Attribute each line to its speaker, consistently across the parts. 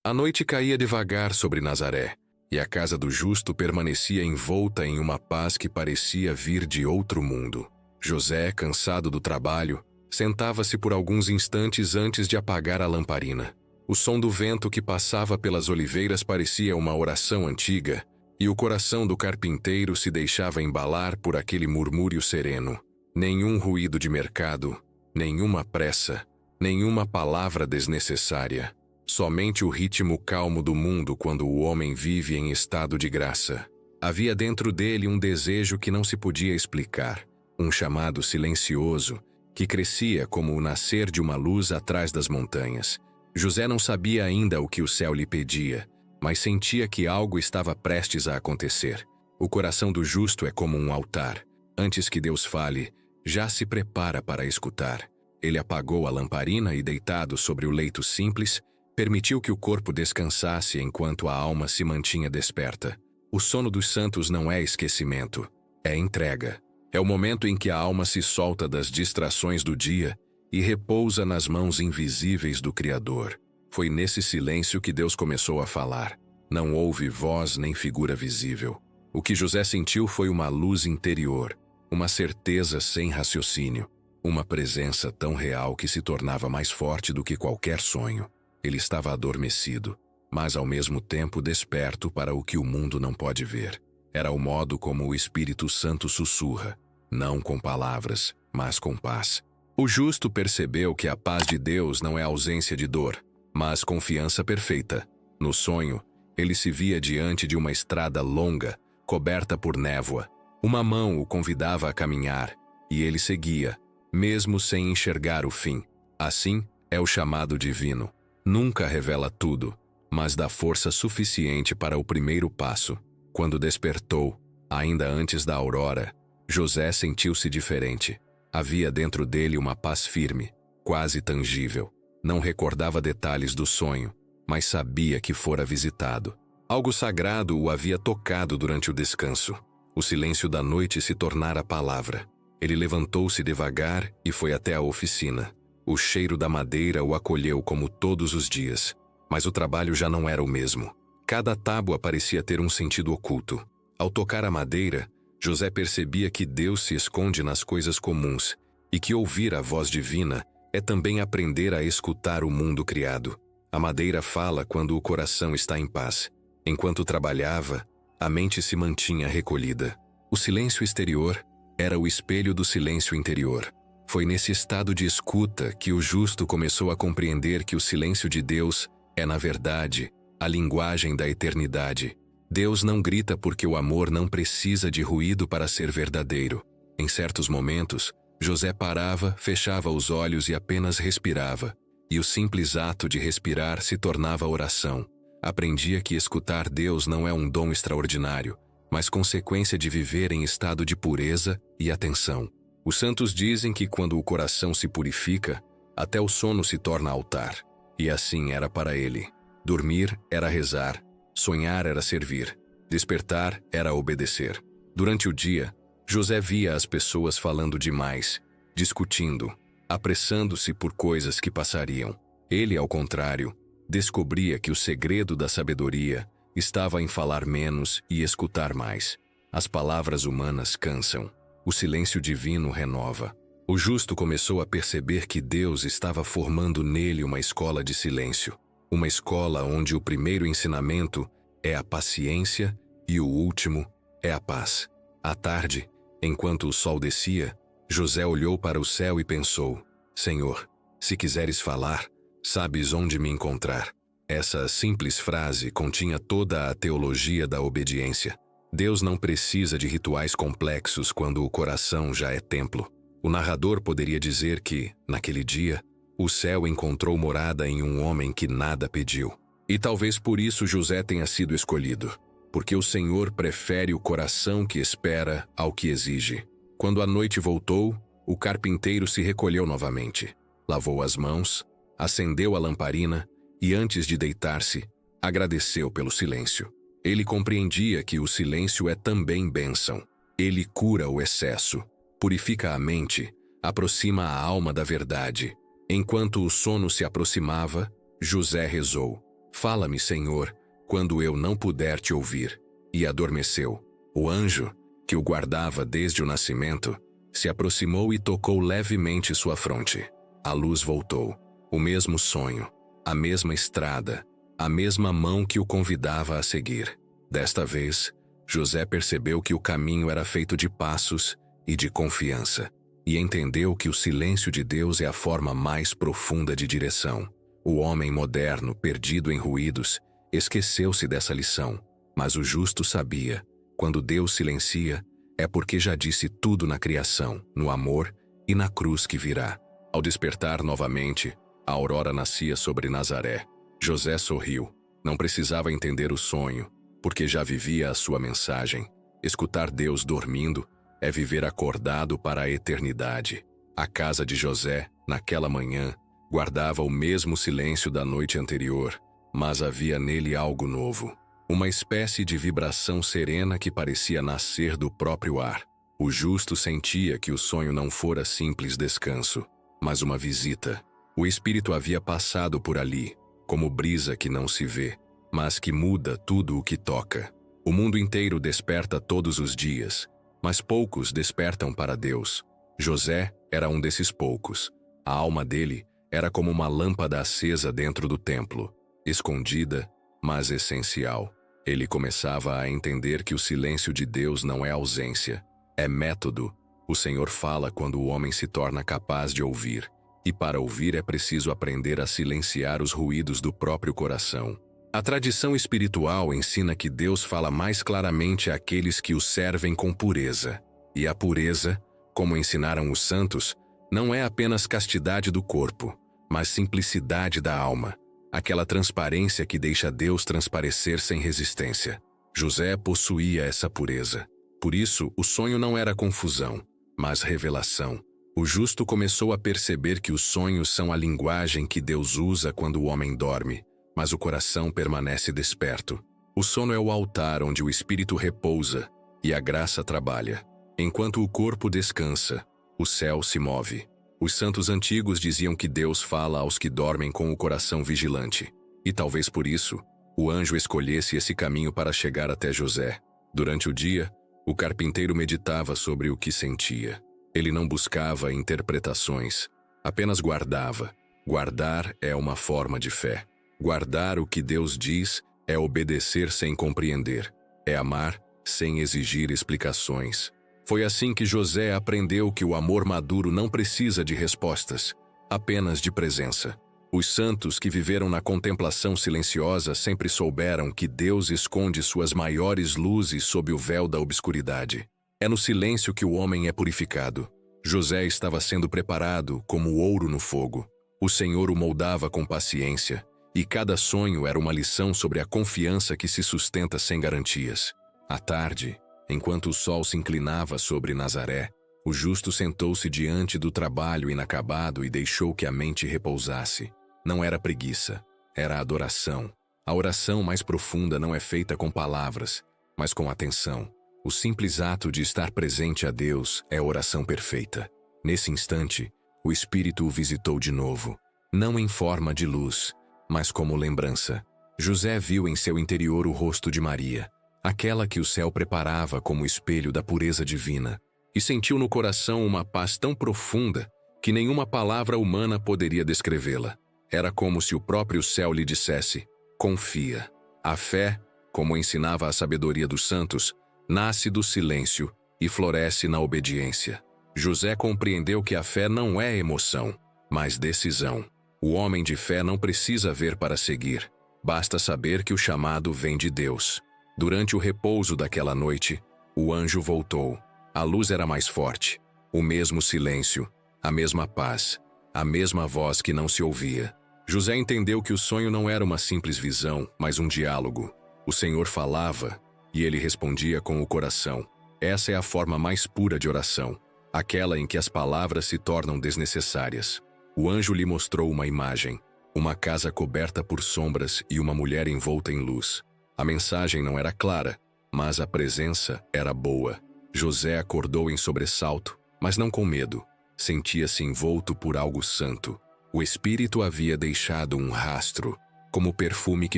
Speaker 1: A noite caía devagar sobre Nazaré, e a casa do justo permanecia envolta em uma paz que parecia vir de outro mundo. José, cansado do trabalho, sentava-se por alguns instantes antes de apagar a lamparina. O som do vento que passava pelas oliveiras parecia uma oração antiga, e o coração do carpinteiro se deixava embalar por aquele murmúrio sereno. Nenhum ruído de mercado, nenhuma pressa, nenhuma palavra desnecessária. Somente o ritmo calmo do mundo quando o homem vive em estado de graça. Havia dentro dele um desejo que não se podia explicar, um chamado silencioso que crescia como o nascer de uma luz atrás das montanhas. José não sabia ainda o que o céu lhe pedia, mas sentia que algo estava prestes a acontecer. O coração do justo é como um altar. Antes que Deus fale, já se prepara para escutar. Ele apagou a lamparina e, deitado sobre o leito simples, permitiu que o corpo descansasse enquanto a alma se mantinha desperta. O sono dos santos não é esquecimento, é entrega. É o momento em que a alma se solta das distrações do dia e repousa nas mãos invisíveis do Criador. Foi nesse silêncio que Deus começou a falar. Não houve voz nem figura visível. O que José sentiu foi uma luz interior, uma certeza sem raciocínio, uma presença tão real que se tornava mais forte do que qualquer sonho. Ele estava adormecido, mas ao mesmo tempo desperto para o que o mundo não pode ver. Era o modo como o Espírito Santo sussurra, não com palavras, mas com paz. O justo percebeu que a paz de Deus não é ausência de dor, mas confiança perfeita. No sonho, ele se via diante de uma estrada longa, coberta por névoa. Uma mão o convidava a caminhar, e ele seguia, mesmo sem enxergar o fim. Assim é o chamado divino. Nunca revela tudo, mas dá força suficiente para o primeiro passo. Quando despertou, ainda antes da aurora, José sentiu-se diferente. Havia dentro dele uma paz firme, quase tangível. Não recordava detalhes do sonho, mas sabia que fora visitado. Algo sagrado o havia tocado durante o descanso. O silêncio da noite se tornara palavra. Ele levantou-se devagar e foi até a oficina. O cheiro da madeira o acolheu como todos os dias, mas o trabalho já não era o mesmo. Cada tábua parecia ter um sentido oculto. Ao tocar a madeira, José percebia que Deus se esconde nas coisas comuns e que ouvir a voz divina é também aprender a escutar o mundo criado. A madeira fala quando o coração está em paz. Enquanto trabalhava, a mente se mantinha recolhida. O silêncio exterior era o espelho do silêncio interior. Foi nesse estado de escuta que o justo começou a compreender que o silêncio de Deus é, na verdade, a linguagem da eternidade. Deus não grita porque o amor não precisa de ruído para ser verdadeiro. Em certos momentos, José parava, fechava os olhos e apenas respirava. E o simples ato de respirar se tornava oração. Aprendia que escutar Deus não é um dom extraordinário, mas consequência de viver em estado de pureza e atenção. Os santos dizem que quando o coração se purifica, até o sono se torna altar. E assim era para ele. Dormir era rezar, sonhar era servir, despertar era obedecer. Durante o dia, José via as pessoas falando demais, discutindo, apressando-se por coisas que passariam. Ele, ao contrário, descobria que o segredo da sabedoria estava em falar menos e escutar mais. As palavras humanas cansam. O silêncio divino renova. O justo começou a perceber que Deus estava formando nele uma escola de silêncio. Uma escola onde o primeiro ensinamento é a paciência e o último é a paz. À tarde, enquanto o sol descia, José olhou para o céu e pensou: Senhor, se quiseres falar, sabes onde me encontrar. Essa simples frase continha toda a teologia da obediência. Deus não precisa de rituais complexos quando o coração já é templo. O narrador poderia dizer que, naquele dia, o céu encontrou morada em um homem que nada pediu. E talvez por isso José tenha sido escolhido, porque o Senhor prefere o coração que espera ao que exige. Quando a noite voltou, o carpinteiro se recolheu novamente, lavou as mãos, acendeu a lamparina e, antes de deitar-se, agradeceu pelo silêncio. Ele compreendia que o silêncio é também bênção. Ele cura o excesso, purifica a mente, aproxima a alma da verdade. Enquanto o sono se aproximava, José rezou: Fala-me, Senhor, quando eu não puder te ouvir. E adormeceu. O anjo, que o guardava desde o nascimento, se aproximou e tocou levemente sua fronte. A luz voltou. O mesmo sonho, a mesma estrada, a mesma mão que o convidava a seguir. Desta vez, José percebeu que o caminho era feito de passos e de confiança, e entendeu que o silêncio de Deus é a forma mais profunda de direção. O homem moderno, perdido em ruídos, esqueceu-se dessa lição, mas o justo sabia: quando Deus silencia, é porque já disse tudo na criação, no amor e na cruz que virá. Ao despertar novamente, a aurora nascia sobre Nazaré. José sorriu. Não precisava entender o sonho, porque já vivia a sua mensagem. Escutar Deus dormindo é viver acordado para a eternidade. A casa de José, naquela manhã, guardava o mesmo silêncio da noite anterior, mas havia nele algo novo. Uma espécie de vibração serena que parecia nascer do próprio ar. O justo sentia que o sonho não fora simples descanso, mas uma visita. O espírito havia passado por ali, como brisa que não se vê, mas que muda tudo o que toca. O mundo inteiro desperta todos os dias, mas poucos despertam para Deus. José era um desses poucos. A alma dele era como uma lâmpada acesa dentro do templo, escondida, mas essencial. Ele começava a entender que o silêncio de Deus não é ausência, é método. O Senhor fala quando o homem se torna capaz de ouvir, e para ouvir é preciso aprender a silenciar os ruídos do próprio coração. A tradição espiritual ensina que Deus fala mais claramente àqueles que o servem com pureza. E a pureza, como ensinaram os santos, não é apenas castidade do corpo, mas simplicidade da alma. Aquela transparência que deixa Deus transparecer sem resistência. José possuía essa pureza. Por isso, o sonho não era confusão, mas revelação. O justo começou a perceber que os sonhos são a linguagem que Deus usa quando o homem dorme, mas o coração permanece desperto. O sono é o altar onde o espírito repousa e a graça trabalha. Enquanto o corpo descansa, o céu se move. Os santos antigos diziam que Deus fala aos que dormem com o coração vigilante. E talvez por isso, o anjo escolhesse esse caminho para chegar até José. Durante o dia, o carpinteiro meditava sobre o que sentia. Ele não buscava interpretações, apenas guardava. Guardar é uma forma de fé. Guardar o que Deus diz é obedecer sem compreender. É amar sem exigir explicações. Foi assim que José aprendeu que o amor maduro não precisa de respostas, apenas de presença. Os santos que viveram na contemplação silenciosa sempre souberam que Deus esconde suas maiores luzes sob o véu da obscuridade. É no silêncio que o homem é purificado. José estava sendo preparado como ouro no fogo. O Senhor o moldava com paciência, e cada sonho era uma lição sobre a confiança que se sustenta sem garantias. À tarde, enquanto o sol se inclinava sobre Nazaré, o justo sentou-se diante do trabalho inacabado e deixou que a mente repousasse. Não era preguiça, era adoração. A oração mais profunda não é feita com palavras, mas com atenção. O simples ato de estar presente a Deus é a oração perfeita. Nesse instante, o Espírito o visitou de novo, não em forma de luz, mas como lembrança. José viu em seu interior o rosto de Maria, aquela que o céu preparava como espelho da pureza divina, e sentiu no coração uma paz tão profunda que nenhuma palavra humana poderia descrevê-la. Era como se o próprio céu lhe dissesse: confia. A fé, como ensinava a sabedoria dos santos, nasce do silêncio e floresce na obediência. José compreendeu que a fé não é emoção, mas decisão. O homem de fé não precisa ver para seguir, basta saber que o chamado vem de Deus. Durante o repouso daquela noite, o anjo voltou. A luz era mais forte, o mesmo silêncio, a mesma paz, a mesma voz que não se ouvia. José entendeu que o sonho não era uma simples visão, mas um diálogo. O Senhor falava, e ele respondia com o coração. Essa é a forma mais pura de oração, aquela em que as palavras se tornam desnecessárias. O anjo lhe mostrou uma imagem, uma casa coberta por sombras e uma mulher envolta em luz. A mensagem não era clara, mas a presença era boa. José acordou em sobressalto, mas não com medo. Sentia-se envolto por algo santo. O Espírito havia deixado um rastro, como perfume que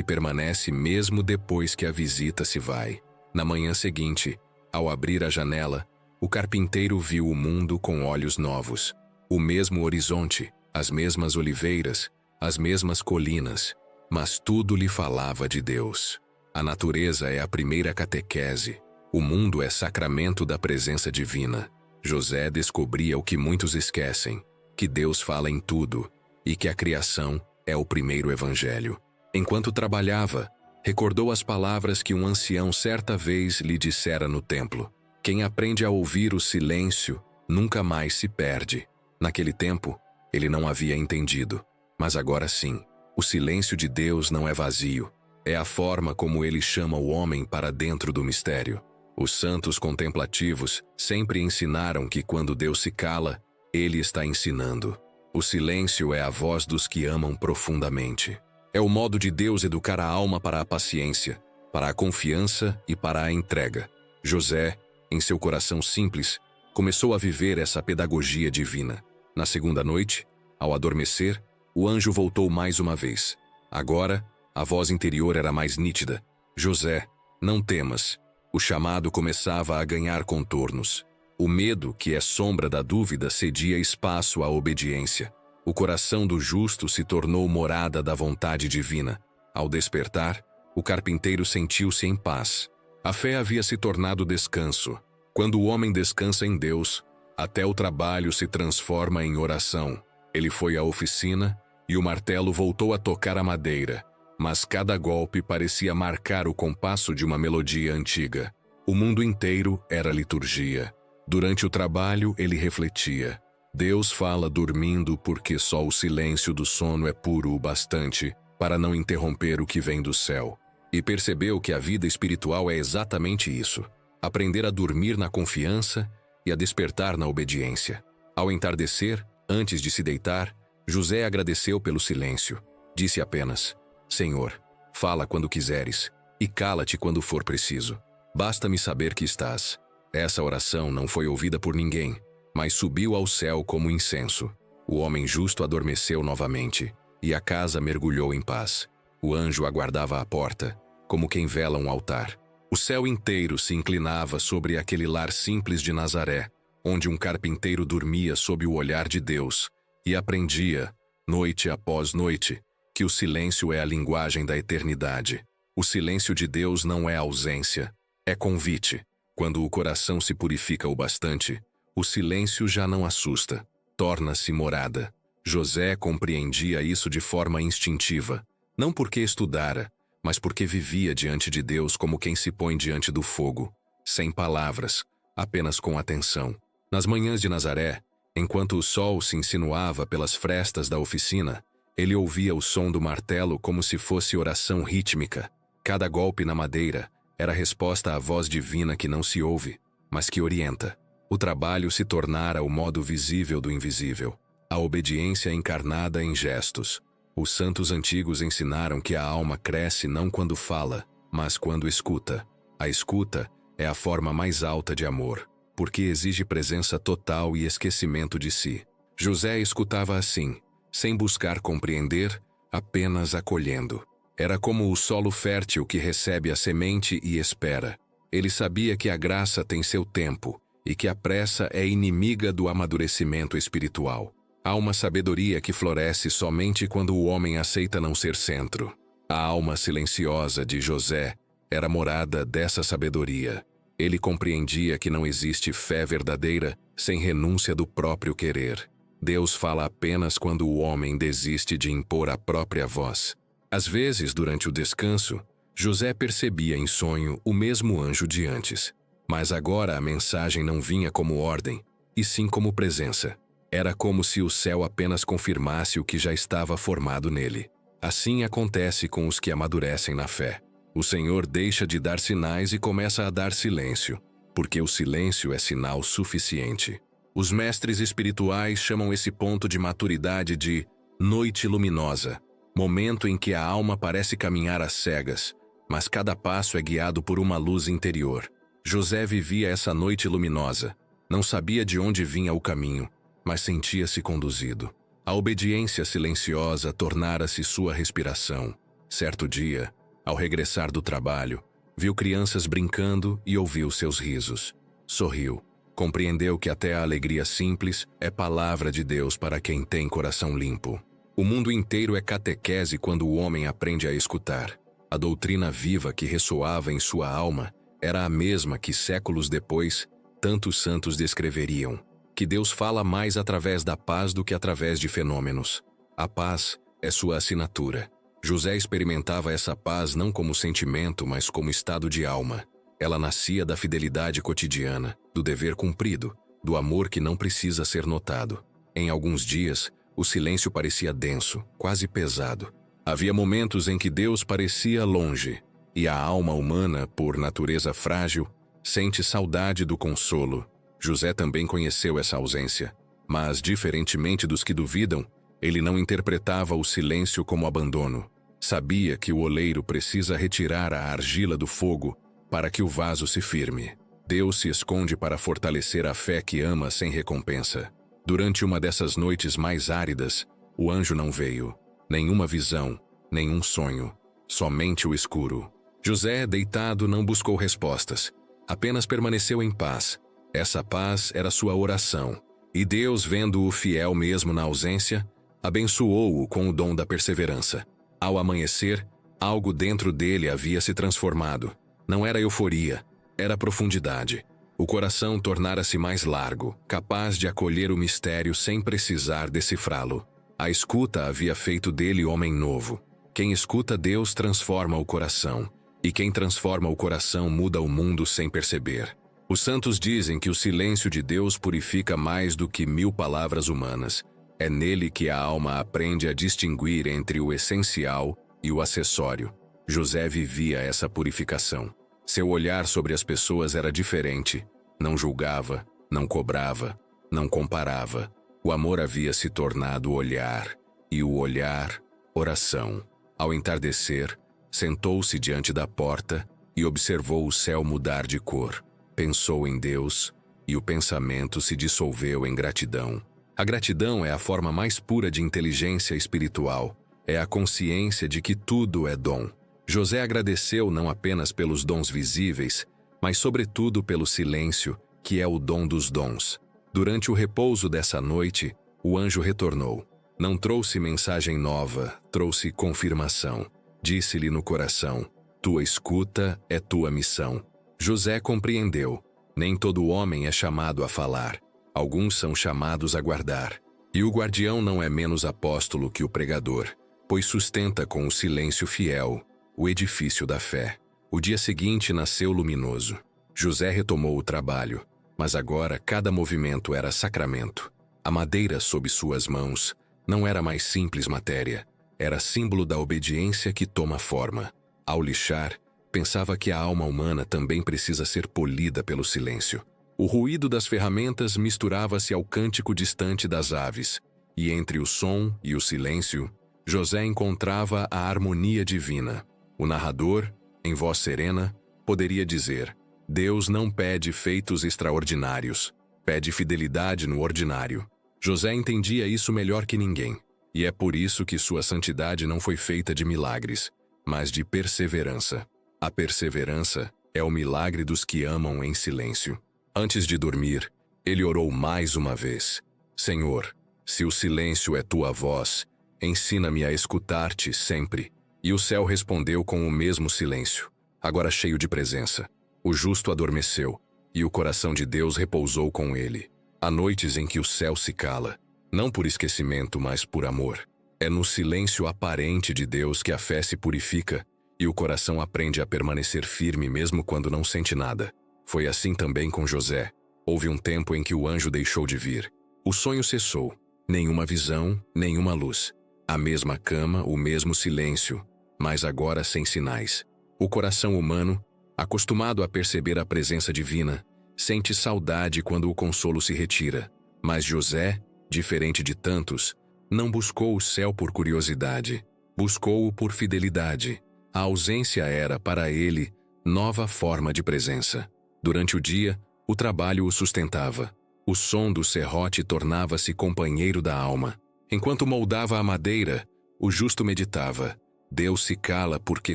Speaker 1: permanece mesmo depois que a visita se vai. Na manhã seguinte, ao abrir a janela, o carpinteiro viu o mundo com olhos novos. O mesmo horizonte, as mesmas oliveiras, as mesmas colinas, mas tudo lhe falava de Deus. A natureza é a primeira catequese. O mundo é sacramento da presença divina. José descobria o que muitos esquecem, que Deus fala em tudo e que a criação é o primeiro evangelho. Enquanto trabalhava, recordou as palavras que um ancião certa vez lhe dissera no templo. Quem aprende a ouvir o silêncio nunca mais se perde. Naquele tempo, ele não havia entendido, mas agora sim. O silêncio de Deus não é vazio, é a forma como ele chama o homem para dentro do mistério. Os santos contemplativos sempre ensinaram que quando Deus se cala, ele está ensinando. O silêncio é a voz dos que amam profundamente. É o modo de Deus educar a alma para a paciência, para a confiança e para a entrega. José, em seu coração simples, começou a viver essa pedagogia divina. Na segunda noite, ao adormecer, o anjo voltou mais uma vez. Agora, a voz interior era mais nítida. José, não temas. O chamado começava a ganhar contornos. O medo, que é sombra da dúvida, cedia espaço à obediência. O coração do justo se tornou morada da vontade divina. Ao despertar, o carpinteiro sentiu-se em paz. A fé havia se tornado descanso. Quando o homem descansa em Deus, até o trabalho se transforma em oração. Ele foi à oficina e o martelo voltou a tocar a madeira, mas cada golpe parecia marcar o compasso de uma melodia antiga. O mundo inteiro era liturgia. Durante o trabalho, ele refletia. Deus fala dormindo porque só o silêncio do sono é puro o bastante para não interromper o que vem do céu. E percebeu que a vida espiritual é exatamente isso: aprender a dormir na confiança e a despertar na obediência. Ao entardecer, antes de se deitar, José agradeceu pelo silêncio. Disse apenas: Senhor, fala quando quiseres, e cala-te quando for preciso. Basta-me saber que estás. Essa oração não foi ouvida por ninguém, mas subiu ao céu como incenso. O homem justo adormeceu novamente, e a casa mergulhou em paz. O anjo aguardava à porta, como quem vela um altar. O céu inteiro se inclinava sobre aquele lar simples de Nazaré, onde um carpinteiro dormia sob o olhar de Deus, e aprendia, noite após noite, que o silêncio é a linguagem da eternidade. O silêncio de Deus não é ausência, é convite. Quando o coração se purifica o bastante, o silêncio já não assusta, torna-se morada. José compreendia isso de forma instintiva, não porque estudara, mas porque vivia diante de Deus como quem se põe diante do fogo, sem palavras, apenas com atenção. Nas manhãs de Nazaré, enquanto o sol se insinuava pelas frestas da oficina, ele ouvia o som do martelo como se fosse oração rítmica. Cada golpe na madeira era resposta à voz divina que não se ouve, mas que orienta. O trabalho se tornara o modo visível do invisível, a obediência encarnada em gestos. Os santos antigos ensinaram que a alma cresce não quando fala, mas quando escuta. A escuta é a forma mais alta de amor, porque exige presença total e esquecimento de si. José escutava assim, sem buscar compreender, apenas acolhendo. Era como o solo fértil que recebe a semente e espera. Ele sabia que a graça tem seu tempo e que a pressa é inimiga do amadurecimento espiritual. Há uma sabedoria que floresce somente quando o homem aceita não ser centro. A alma silenciosa de José era morada dessa sabedoria. Ele compreendia que não existe fé verdadeira sem renúncia do próprio querer. Deus fala apenas quando o homem desiste de impor a própria voz. Às vezes, durante o descanso, José percebia em sonho o mesmo anjo de antes. Mas agora a mensagem não vinha como ordem, e sim como presença. Era como se o céu apenas confirmasse o que já estava formado nele. Assim acontece com os que amadurecem na fé. O Senhor deixa de dar sinais e começa a dar silêncio, porque o silêncio é sinal suficiente. Os mestres espirituais chamam esse ponto de maturidade de noite luminosa, momento em que a alma parece caminhar às cegas, mas cada passo é guiado por uma luz interior. José vivia essa noite luminosa. Não sabia de onde vinha o caminho, mas sentia-se conduzido. A obediência silenciosa tornara-se sua respiração. Certo dia, ao regressar do trabalho, viu crianças brincando e ouviu seus risos. Sorriu. Compreendeu que até a alegria simples é palavra de Deus para quem tem coração limpo. O mundo inteiro é catequese quando o homem aprende a escutar. A doutrina viva que ressoava em sua alma era a mesma que séculos depois tantos santos descreveriam. Que Deus fala mais através da paz do que através de fenômenos. A paz é sua assinatura. José experimentava essa paz não como sentimento, mas como estado de alma. Ela nascia da fidelidade cotidiana, do dever cumprido, do amor que não precisa ser notado. Em alguns dias, o silêncio parecia denso, quase pesado. Havia momentos em que Deus parecia longe, e a alma humana, por natureza frágil, sente saudade do consolo. José também conheceu essa ausência, mas, diferentemente dos que duvidam, ele não interpretava o silêncio como abandono. Sabia que o oleiro precisa retirar a argila do fogo para que o vaso se firme. Deus se esconde para fortalecer a fé que ama sem recompensa. Durante uma dessas noites mais áridas, o anjo não veio. Nenhuma visão, nenhum sonho, somente o escuro. José, deitado, não buscou respostas. Apenas permaneceu em paz. Essa paz era sua oração. E Deus, vendo-o fiel mesmo na ausência, abençoou-o com o dom da perseverança. Ao amanhecer, algo dentro dele havia se transformado. Não era euforia, era profundidade. O coração tornara-se mais largo, capaz de acolher o mistério sem precisar decifrá-lo. A escuta havia feito dele homem novo. Quem escuta Deus transforma o coração, e quem transforma o coração muda o mundo sem perceber. Os santos dizem que o silêncio de Deus purifica mais do que 1000 palavras humanas. É nele que a alma aprende a distinguir entre o essencial e o acessório. José vivia essa purificação. Seu olhar sobre as pessoas era diferente. Não julgava, não cobrava, não comparava. O amor havia se tornado olhar, e o olhar, oração. Ao entardecer, sentou-se diante da porta e observou o céu mudar de cor. Pensou em Deus, e o pensamento se dissolveu em gratidão. A gratidão é a forma mais pura de inteligência espiritual. É a consciência de que tudo é dom. José agradeceu não apenas pelos dons visíveis, mas sobretudo pelo silêncio, que é o dom dos dons. Durante o repouso dessa noite, o anjo retornou. Não trouxe mensagem nova, trouxe confirmação. Disse-lhe no coração: tua escuta é tua missão. José compreendeu. Nem todo homem é chamado a falar. Alguns são chamados a guardar. E o guardião não é menos apóstolo que o pregador, pois sustenta com o silêncio fiel o edifício da fé. O dia seguinte nasceu luminoso. José retomou o trabalho, mas agora cada movimento era sacramento. A madeira sob suas mãos não era mais simples matéria, era símbolo da obediência que toma forma. Ao lixar, pensava que a alma humana também precisa ser polida pelo silêncio. O ruído das ferramentas misturava-se ao cântico distante das aves, e entre o som e o silêncio, José encontrava a harmonia divina. O narrador, em voz serena, poderia dizer: Deus não pede feitos extraordinários, pede fidelidade no ordinário. José entendia isso melhor que ninguém, e é por isso que sua santidade não foi feita de milagres, mas de perseverança. A perseverança é o milagre dos que amam em silêncio. Antes de dormir, ele orou mais uma vez: Senhor, se o silêncio é tua voz, ensina-me a escutar-te sempre. E o céu respondeu com o mesmo silêncio, agora cheio de presença. O justo adormeceu, e o coração de Deus repousou com ele. Há noites em que o céu se cala, não por esquecimento, mas por amor. É no silêncio aparente de Deus que a fé se purifica, e o coração aprende a permanecer firme mesmo quando não sente nada. Foi assim também com José. Houve um tempo em que o anjo deixou de vir. O sonho cessou. Nenhuma visão, nenhuma luz. A mesma cama, o mesmo silêncio, mas agora sem sinais. O coração humano, acostumado a perceber a presença divina, sente saudade quando o consolo se retira. Mas José, diferente de tantos, não buscou o céu por curiosidade, buscou-o por fidelidade. A ausência era, para ele, nova forma de presença. Durante o dia, o trabalho o sustentava. O som do serrote tornava-se companheiro da alma. Enquanto moldava a madeira, o justo meditava: Deus se cala porque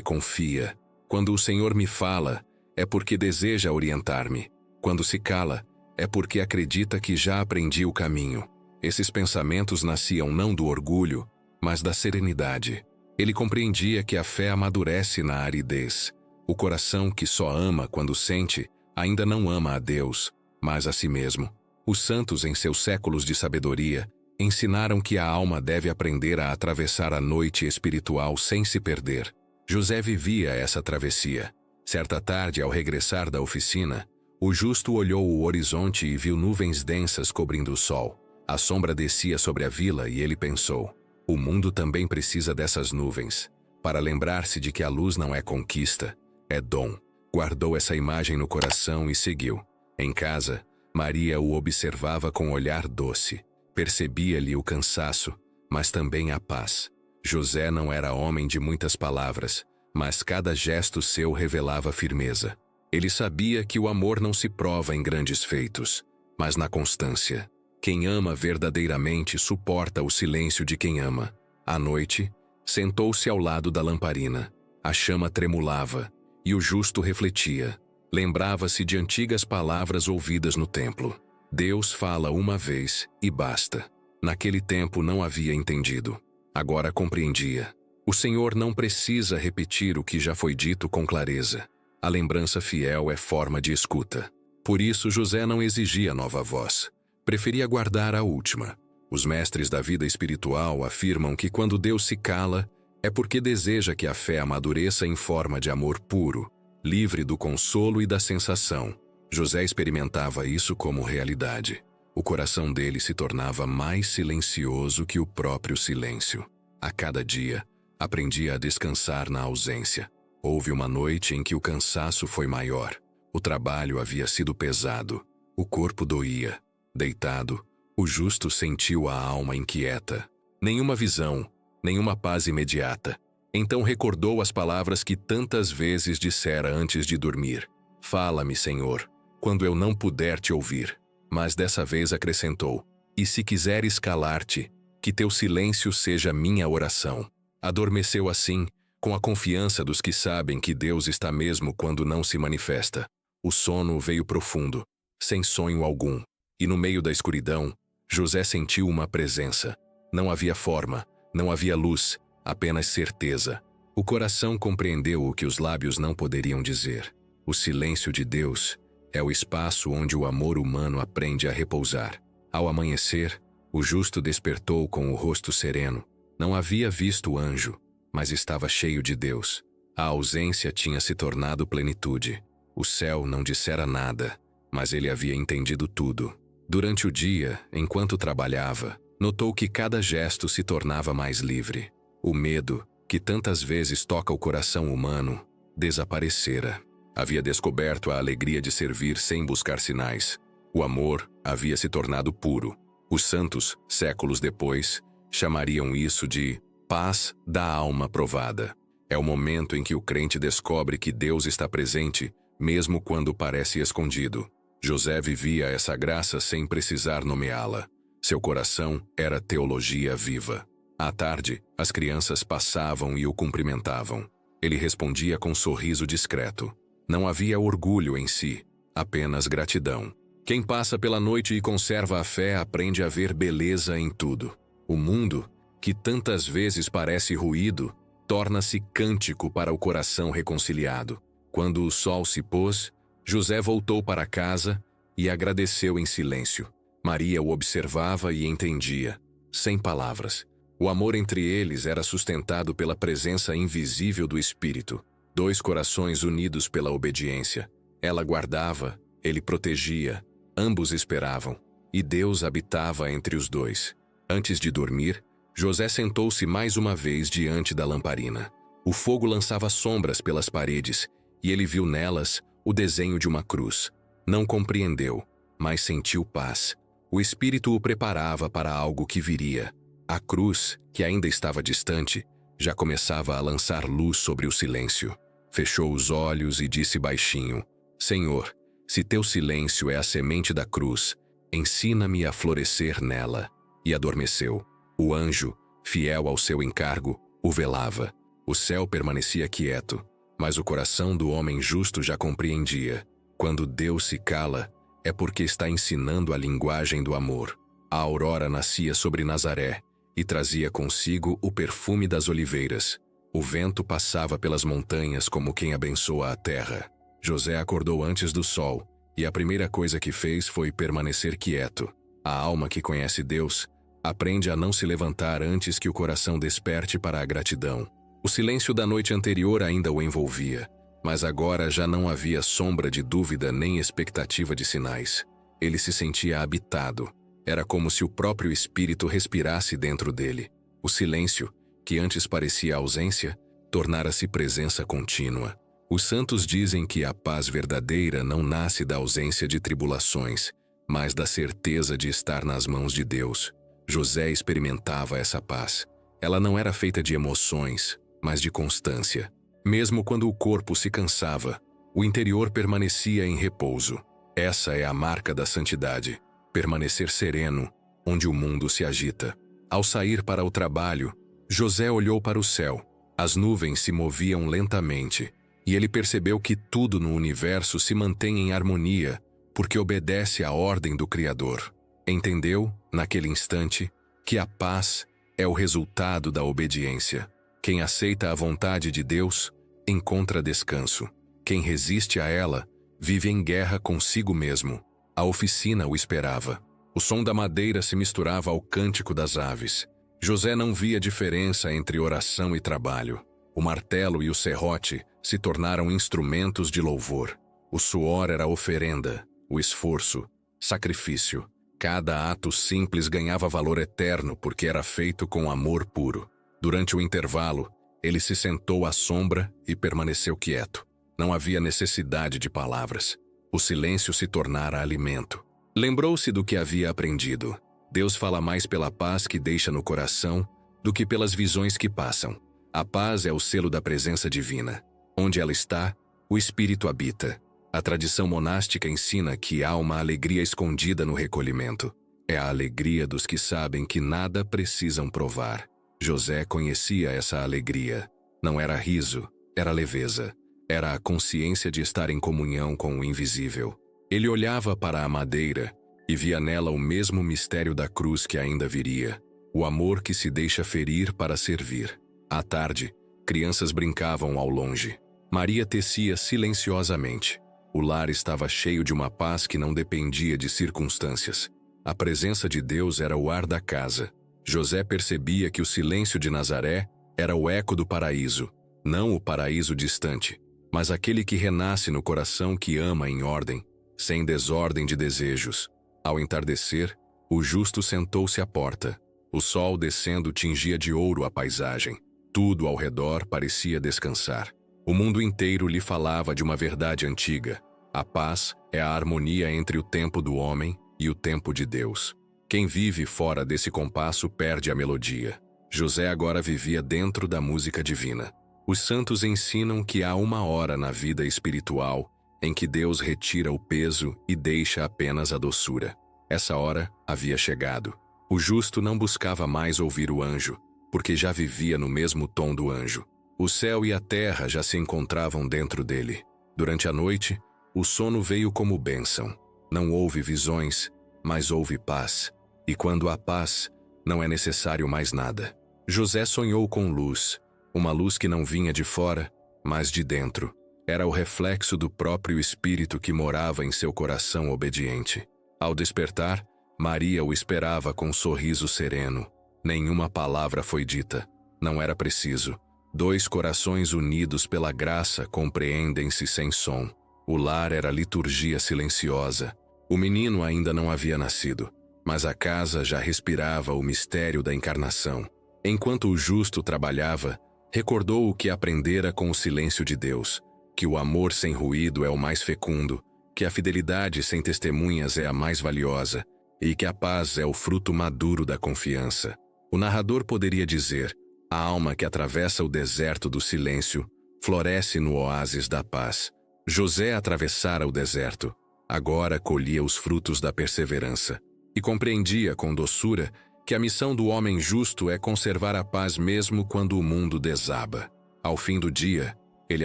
Speaker 1: confia. Quando o Senhor me fala, é porque deseja orientar-me. Quando se cala, é porque acredita que já aprendi o caminho. Esses pensamentos nasciam não do orgulho, mas da serenidade. Ele compreendia que a fé amadurece na aridez. O coração que só ama quando sente, ainda não ama a Deus, mas a si mesmo. Os santos, em seus séculos de sabedoria, ensinaram que a alma deve aprender a atravessar a noite espiritual sem se perder. José vivia essa travessia. Certa tarde, ao regressar da oficina, o justo olhou o horizonte e viu nuvens densas cobrindo o sol. A sombra descia sobre a vila e ele pensou: o mundo também precisa dessas nuvens, para lembrar-se de que a luz não é conquista, é dom. Guardou essa imagem no coração e seguiu. Em casa, Maria o observava com olhar doce. Percebia-lhe o cansaço, mas também a paz. José não era homem de muitas palavras, mas cada gesto seu revelava firmeza. Ele sabia que o amor não se prova em grandes feitos, mas na constância. Quem ama verdadeiramente suporta o silêncio de quem ama. À noite, sentou-se ao lado da lamparina. A chama tremulava, e o justo refletia. Lembrava-se de antigas palavras ouvidas no templo. Deus fala uma vez e basta. Naquele tempo não havia entendido. Agora compreendia. O Senhor não precisa repetir o que já foi dito com clareza. A lembrança fiel é forma de escuta. Por isso José não exigia nova voz. Preferia guardar a última. Os mestres da vida espiritual afirmam que quando Deus se cala, é porque deseja que a fé amadureça em forma de amor puro, livre do consolo e da sensação. José experimentava isso como realidade. O coração dele se tornava mais silencioso que o próprio silêncio. A cada dia, aprendia a descansar na ausência. Houve uma noite em que o cansaço foi maior. O trabalho havia sido pesado. O corpo doía. Deitado, o justo sentiu a alma inquieta. Nenhuma visão, nenhuma paz imediata. Então recordou as palavras que tantas vezes dissera antes de dormir. Fala-me, Senhor, quando eu não puder te ouvir. Mas dessa vez acrescentou: e se quiseres calar-te, que teu silêncio seja minha oração. Adormeceu assim, com a confiança dos que sabem que Deus está mesmo quando não se manifesta. O sono veio profundo, sem sonho algum. E no meio da escuridão, José sentiu uma presença. Não havia forma, não havia luz, apenas certeza. O coração compreendeu o que os lábios não poderiam dizer. O silêncio de Deus é o espaço onde o amor humano aprende a repousar. Ao amanhecer, o justo despertou com o rosto sereno. Não havia visto o anjo, mas estava cheio de Deus. A ausência tinha se tornado plenitude. O céu não dissera nada, mas ele havia entendido tudo. Durante o dia, enquanto trabalhava, notou que cada gesto se tornava mais livre. O medo, que tantas vezes toca o coração humano, desaparecera. Havia descoberto a alegria de servir sem buscar sinais. O amor havia se tornado puro. Os santos, séculos depois, chamariam isso de paz da alma provada. É o momento em que o crente descobre que Deus está presente, mesmo quando parece escondido. José vivia essa graça sem precisar nomeá-la. Seu coração era teologia viva. À tarde, as crianças passavam e o cumprimentavam. Ele respondia com um sorriso discreto. Não havia orgulho em si, apenas gratidão. Quem passa pela noite e conserva a fé aprende a ver beleza em tudo. O mundo, que tantas vezes parece ruído, torna-se cântico para o coração reconciliado. Quando o sol se pôs, José voltou para casa e agradeceu em silêncio. Maria o observava e entendia, sem palavras. O amor entre eles era sustentado pela presença invisível do Espírito. Dois corações unidos pela obediência. Ela guardava, ele protegia. Ambos esperavam, e Deus habitava entre os dois. Antes de dormir, José sentou-se mais uma vez diante da lamparina. O fogo lançava sombras pelas paredes, e ele viu nelas o desenho de uma cruz. Não compreendeu, mas sentiu paz. O Espírito o preparava para algo que viria. A cruz, que ainda estava distante, já começava a lançar luz sobre o silêncio. Fechou os olhos e disse baixinho: Senhor, se teu silêncio é a semente da cruz, ensina-me a florescer nela. E adormeceu. O anjo, fiel ao seu encargo, o velava. O céu permanecia quieto, mas o coração do homem justo já compreendia. Quando Deus se cala, é porque está ensinando a linguagem do amor. A aurora nascia sobre Nazaré e trazia consigo o perfume das oliveiras. O vento passava pelas montanhas como quem abençoa a terra. José acordou antes do sol, e a primeira coisa que fez foi permanecer quieto. A alma que conhece Deus aprende a não se levantar antes que o coração desperte para a gratidão. O silêncio da noite anterior ainda o envolvia, mas agora já não havia sombra de dúvida nem expectativa de sinais. Ele se sentia habitado. Era como se o próprio espírito respirasse dentro dele. O silêncio, que antes parecia ausência, tornara-se presença contínua. Os santos dizem que a paz verdadeira não nasce da ausência de tribulações, mas da certeza de estar nas mãos de Deus. José experimentava essa paz. Ela não era feita de emoções, mas de constância. Mesmo quando o corpo se cansava, o interior permanecia em repouso. Essa é a marca da santidade. Permanecer sereno, onde o mundo se agita. Ao sair para o trabalho, José olhou para o céu. As nuvens se moviam lentamente, e ele percebeu que tudo no universo se mantém em harmonia, porque obedece à ordem do Criador. Entendeu, naquele instante, que a paz é o resultado da obediência. Quem aceita a vontade de Deus, encontra descanso. Quem resiste a ela, vive em guerra consigo mesmo. A oficina o esperava. O som da madeira se misturava ao cântico das aves. José não via diferença entre oração e trabalho. O martelo e o serrote se tornaram instrumentos de louvor. O suor era oferenda, o esforço, sacrifício. Cada ato simples ganhava valor eterno porque era feito com amor puro. Durante o intervalo, ele se sentou à sombra e permaneceu quieto. Não havia necessidade de palavras. O silêncio se tornara alimento. Lembrou-se do que havia aprendido. Deus fala mais pela paz que deixa no coração do que pelas visões que passam. A paz é o selo da presença divina. Onde ela está, o Espírito habita. A tradição monástica ensina que há uma alegria escondida no recolhimento. É a alegria dos que sabem que nada precisam provar. José conhecia essa alegria. Não era riso, era leveza. Era a consciência de estar em comunhão com o invisível. Ele olhava para a madeira e via nela o mesmo mistério da cruz que ainda viria. O amor que se deixa ferir para servir. À tarde, crianças brincavam ao longe. Maria tecia silenciosamente. O lar estava cheio de uma paz que não dependia de circunstâncias. A presença de Deus era o ar da casa. José percebia que o silêncio de Nazaré era o eco do paraíso, não o paraíso distante, mas aquele que renasce no coração que ama em ordem, sem desordem de desejos. Ao entardecer, o justo sentou-se à porta. O sol descendo tingia de ouro a paisagem. Tudo ao redor parecia descansar. O mundo inteiro lhe falava de uma verdade antiga. A paz é a harmonia entre o tempo do homem e o tempo de Deus. Quem vive fora desse compasso perde a melodia. José agora vivia dentro da música divina. Os santos ensinam que há uma hora na vida espiritual em que Deus retira o peso e deixa apenas a doçura. Essa hora havia chegado. O justo não buscava mais ouvir o anjo, porque já vivia no mesmo tom do anjo. O céu e a terra já se encontravam dentro dele. Durante a noite, o sono veio como bênção. Não houve visões, mas houve paz. E quando há paz, não é necessário mais nada. José sonhou com luz, uma luz que não vinha de fora, mas de dentro. Era o reflexo do próprio Espírito que morava em seu coração obediente. Ao despertar, Maria o esperava com um sorriso sereno. Nenhuma palavra foi dita. Não era preciso. Dois corações unidos pela graça compreendem-se sem som. O lar era liturgia silenciosa. O menino ainda não havia nascido, mas a casa já respirava o mistério da encarnação. Enquanto o justo trabalhava, recordou o que aprendera com o silêncio de Deus, que o amor sem ruído é o mais fecundo, que a fidelidade sem testemunhas é a mais valiosa e que a paz é o fruto maduro da confiança. O narrador poderia dizer: a alma que atravessa o deserto do silêncio floresce no oásis da paz. José atravessara o deserto. Agora colhia os frutos da perseverança e compreendia com doçura que a missão do homem justo é conservar a paz mesmo quando o mundo desaba. Ao fim do dia, ele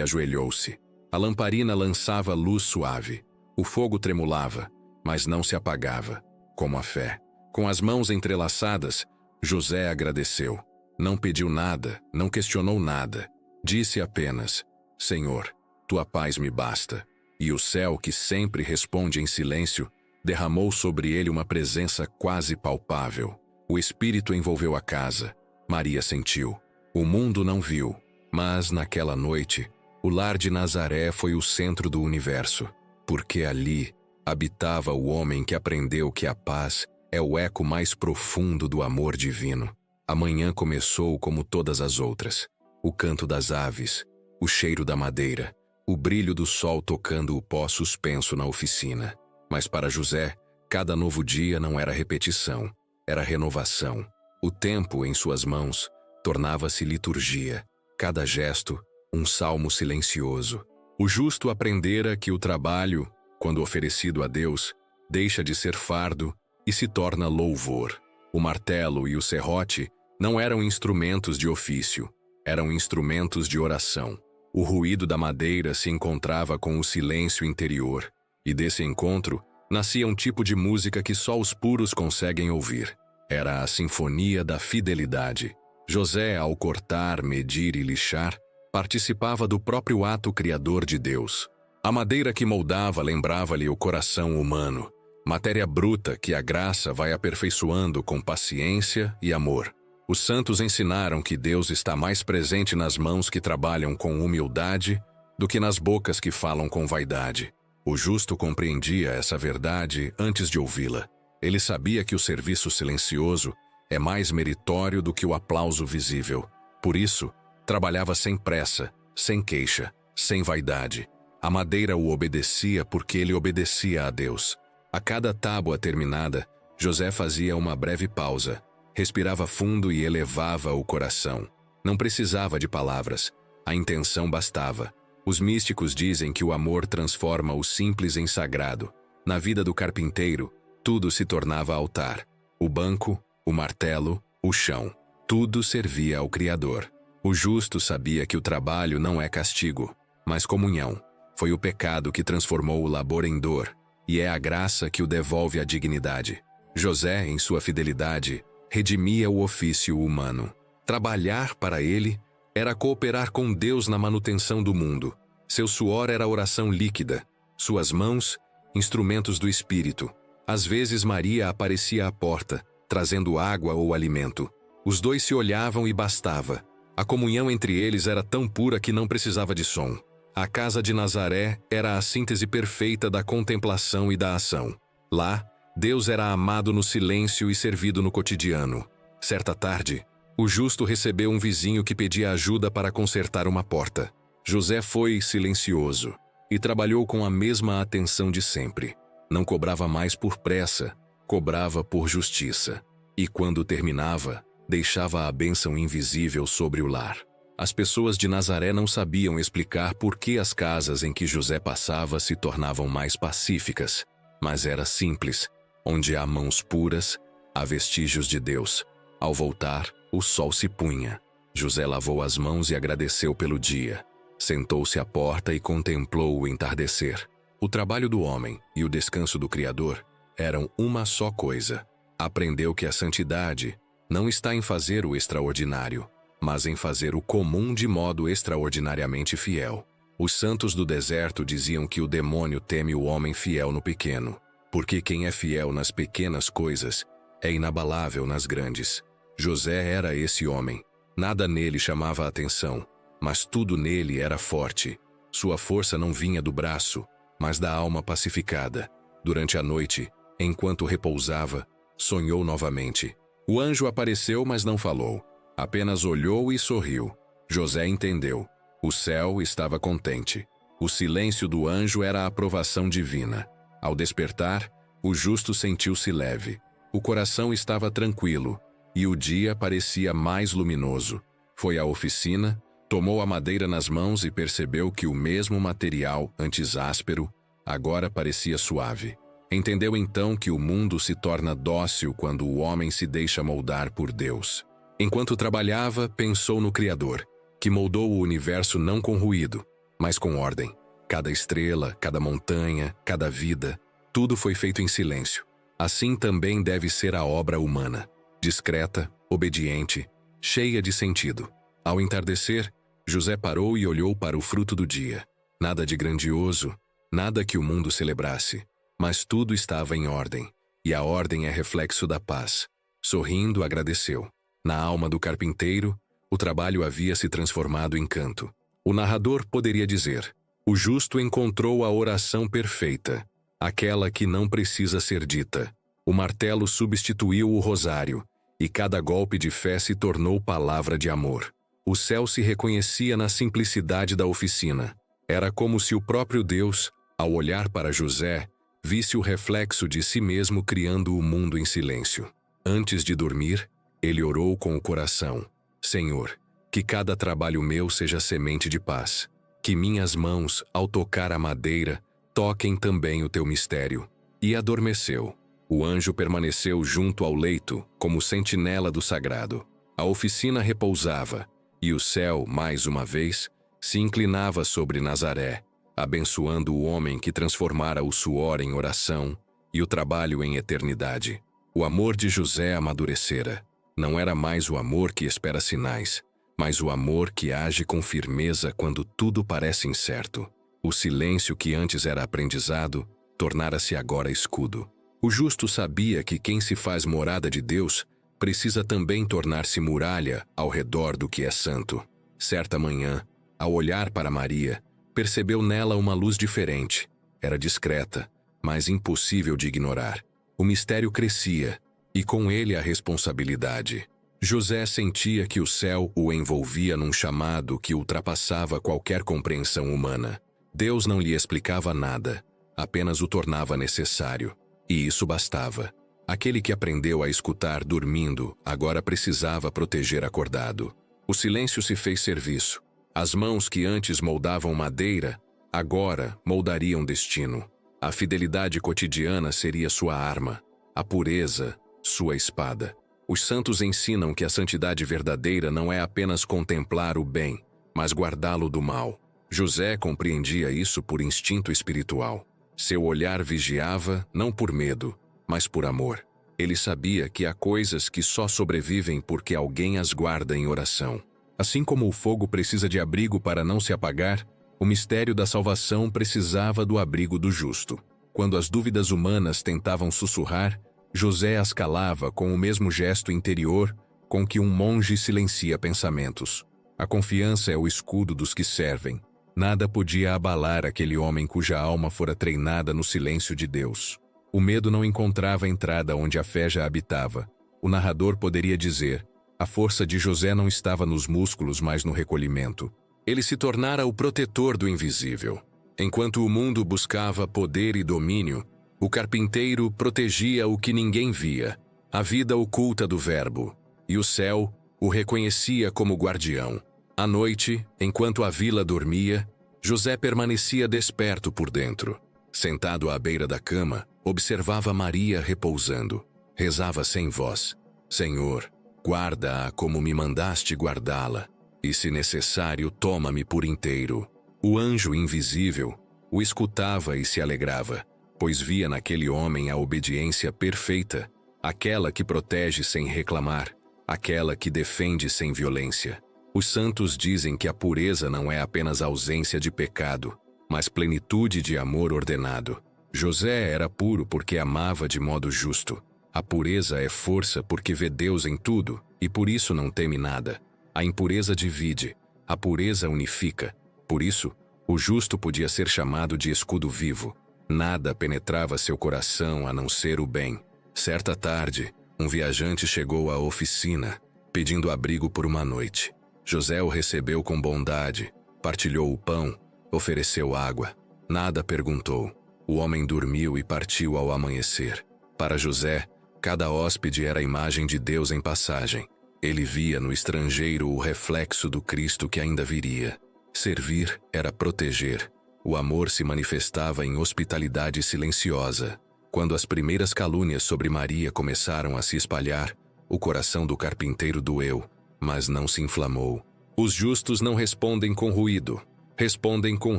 Speaker 1: ajoelhou-se. A lamparina lançava luz suave. O fogo tremulava, mas não se apagava, como a fé. Com as mãos entrelaçadas, José agradeceu. Não pediu nada, não questionou nada. Disse apenas: Senhor, tua paz me basta. E o céu, que sempre responde em silêncio, derramou sobre ele uma presença quase palpável. O Espírito envolveu a casa. Maria sentiu. O mundo não viu, mas naquela noite, o lar de Nazaré foi o centro do universo, porque ali habitava o homem que aprendeu que a paz é o eco mais profundo do amor divino. A manhã começou como todas as outras. O canto das aves, o cheiro da madeira, o brilho do sol tocando o pó suspenso na oficina. Mas para José, cada novo dia não era repetição, era renovação. O tempo em suas mãos tornava-se liturgia, cada gesto um salmo silencioso. O justo aprendera que o trabalho, quando oferecido a Deus, deixa de ser fardo e se torna louvor. O martelo e o serrote não eram instrumentos de ofício, eram instrumentos de oração. O ruído da madeira se encontrava com o silêncio interior, e desse encontro nascia um tipo de música que só os puros conseguem ouvir. Era a sinfonia da fidelidade. José, ao cortar, medir e lixar, participava do próprio ato criador de Deus. A madeira que moldava lembrava-lhe o coração humano, matéria bruta que a graça vai aperfeiçoando com paciência e amor. Os santos ensinaram que Deus está mais presente nas mãos que trabalham com humildade do que nas bocas que falam com vaidade. O justo compreendia essa verdade antes de ouvi-la. Ele sabia que o serviço silencioso é mais meritório do que o aplauso visível. Por isso, trabalhava sem pressa, sem queixa, sem vaidade. A madeira o obedecia porque ele obedecia a Deus. A cada tábua terminada, José fazia uma breve pausa, respirava fundo e elevava o coração. Não precisava de palavras, a intenção bastava. Os místicos dizem que o amor transforma o simples em sagrado. Na vida do carpinteiro, tudo se tornava altar. O banco, o martelo, o chão. Tudo servia ao Criador. O justo sabia que o trabalho não é castigo, mas comunhão. Foi o pecado que transformou o labor em dor, e é a graça que o devolve à dignidade. José, em sua fidelidade, redimia o ofício humano. Trabalhar para ele era cooperar com Deus na manutenção do mundo. Seu suor era oração líquida, suas mãos, instrumentos do Espírito. Às vezes Maria aparecia à porta, trazendo água ou alimento. Os dois se olhavam e bastava. A comunhão entre eles era tão pura que não precisava de som. A casa de Nazaré era a síntese perfeita da contemplação e da ação. Lá, Deus era amado no silêncio e servido no cotidiano. Certa tarde, o justo recebeu um vizinho que pedia ajuda para consertar uma porta. José foi silencioso e trabalhou com a mesma atenção de sempre. Não cobrava mais por pressa, cobrava por justiça. E quando terminava, deixava a bênção invisível sobre o lar. As pessoas de Nazaré não sabiam explicar por que as casas em que José passava se tornavam mais pacíficas, mas era simples. Onde há mãos puras, há vestígios de Deus. Ao voltar, o sol se punha. José lavou as mãos e agradeceu pelo dia. Sentou-se à porta e contemplou o entardecer. O trabalho do homem e o descanso do Criador eram uma só coisa. Aprendeu que a santidade não está em fazer o extraordinário, mas em fazer o comum de modo extraordinariamente fiel. Os santos do deserto diziam que o demônio teme o homem fiel no pequeno, porque quem é fiel nas pequenas coisas é inabalável nas grandes. José era esse homem. Nada nele chamava a atenção, mas tudo nele era forte. Sua força não vinha do braço, mas da alma pacificada. Durante a noite, enquanto repousava, sonhou novamente. O anjo apareceu, mas não falou. Apenas olhou e sorriu. José entendeu. O céu estava contente. O silêncio do anjo era a aprovação divina. Ao despertar, o justo sentiu-se leve. O coração estava tranquilo, e o dia parecia mais luminoso. Foi à oficina, tomou a madeira nas mãos e percebeu que o mesmo material, antes áspero, agora parecia suave. Entendeu então que o mundo se torna dócil quando o homem se deixa moldar por Deus. Enquanto trabalhava, pensou no Criador. que moldou o universo não com ruído, mas com ordem. Cada estrela, cada montanha, cada vida, tudo foi feito em silêncio. Assim também deve ser a obra humana, discreta, obediente, cheia de sentido. Ao entardecer, José parou e olhou para o fruto do dia. Nada de grandioso, nada que o mundo celebrasse, mas tudo estava em ordem, e a ordem é reflexo da paz. Sorrindo, agradeceu. Na alma do carpinteiro, o trabalho havia se transformado em canto. O narrador poderia dizer: o justo encontrou a oração perfeita, aquela que não precisa ser dita. O martelo substituiu o rosário, e cada golpe de fé se tornou palavra de amor. O céu se reconhecia na simplicidade da oficina. Era como se o próprio Deus, ao olhar para José, visse o reflexo de si mesmo criando o mundo em silêncio. Antes de dormir, ele orou com o coração: Senhor, que cada trabalho meu seja semente de paz. Que minhas mãos, ao tocar a madeira, toquem também o teu mistério. E adormeceu. O anjo permaneceu junto ao leito, como sentinela do sagrado. A oficina repousava, e o céu, mais uma vez, se inclinava sobre Nazaré, abençoando o homem que transformara o suor em oração e o trabalho em eternidade. O amor de José amadurecera. Não era mais o amor que espera sinais, mas o amor que age com firmeza quando tudo parece incerto. O silêncio que antes era aprendizado, tornara-se agora escudo. O justo sabia que quem se faz morada de Deus precisa também tornar-se muralha ao redor do que é santo. Certa manhã, ao olhar para Maria, percebeu nela uma luz diferente. Era discreta, mas impossível de ignorar. O mistério crescia, e com ele a responsabilidade. José sentia que o céu o envolvia num chamado que ultrapassava qualquer compreensão humana. Deus não lhe explicava nada, apenas o tornava necessário. E isso bastava. Aquele que aprendeu a escutar dormindo, agora precisava proteger acordado. O silêncio se fez serviço. As mãos que antes moldavam madeira, agora moldariam destino. A fidelidade cotidiana seria sua arma, a pureza, sua espada. Os santos ensinam que a santidade verdadeira não é apenas contemplar o bem, mas guardá-lo do mal. José compreendia isso por instinto espiritual. Seu olhar vigiava, não por medo, mas por amor. Ele sabia que há coisas que só sobrevivem porque alguém as guarda em oração. Assim como o fogo precisa de abrigo para não se apagar, o mistério da salvação precisava do abrigo do justo. Quando as dúvidas humanas tentavam sussurrar, José as calava com o mesmo gesto interior com que um monge silencia pensamentos. A confiança é o escudo dos que servem. Nada podia abalar aquele homem cuja alma fora treinada no silêncio de Deus. O medo não encontrava entrada onde a fé já habitava. O narrador poderia dizer: a força de José não estava nos músculos, mas no recolhimento. Ele se tornara o protetor do invisível. Enquanto o mundo buscava poder e domínio, o carpinteiro protegia o que ninguém via, a vida oculta do Verbo, e o céu o reconhecia como guardião. À noite, enquanto a vila dormia, José permanecia desperto por dentro. Sentado à beira da cama, observava Maria repousando. Rezava sem voz: Senhor, guarda-a como me mandaste guardá-la, e se necessário, toma-me por inteiro. O anjo invisível o escutava e se alegrava, pois via naquele homem a obediência perfeita, aquela que protege sem reclamar, aquela que defende sem violência. Os santos dizem que a pureza não é apenas ausência de pecado, mas plenitude de amor ordenado. José era puro porque amava de modo justo. A pureza é força porque vê Deus em tudo, e por isso não teme nada. A impureza divide, a pureza unifica. Por isso, o justo podia ser chamado de escudo vivo. Nada penetrava seu coração a não ser o bem. Certa tarde, um viajante chegou à oficina, pedindo abrigo por uma noite. José o recebeu com bondade, partilhou o pão, ofereceu água. Nada perguntou. O homem dormiu e partiu ao amanhecer. Para José, cada hóspede era a imagem de Deus em passagem. Ele via no estrangeiro o reflexo do Cristo que ainda viria. Servir era proteger. O amor se manifestava em hospitalidade silenciosa. Quando as primeiras calúnias sobre Maria começaram a se espalhar, o coração do carpinteiro doeu, mas não se inflamou. Os justos não respondem com ruído, respondem com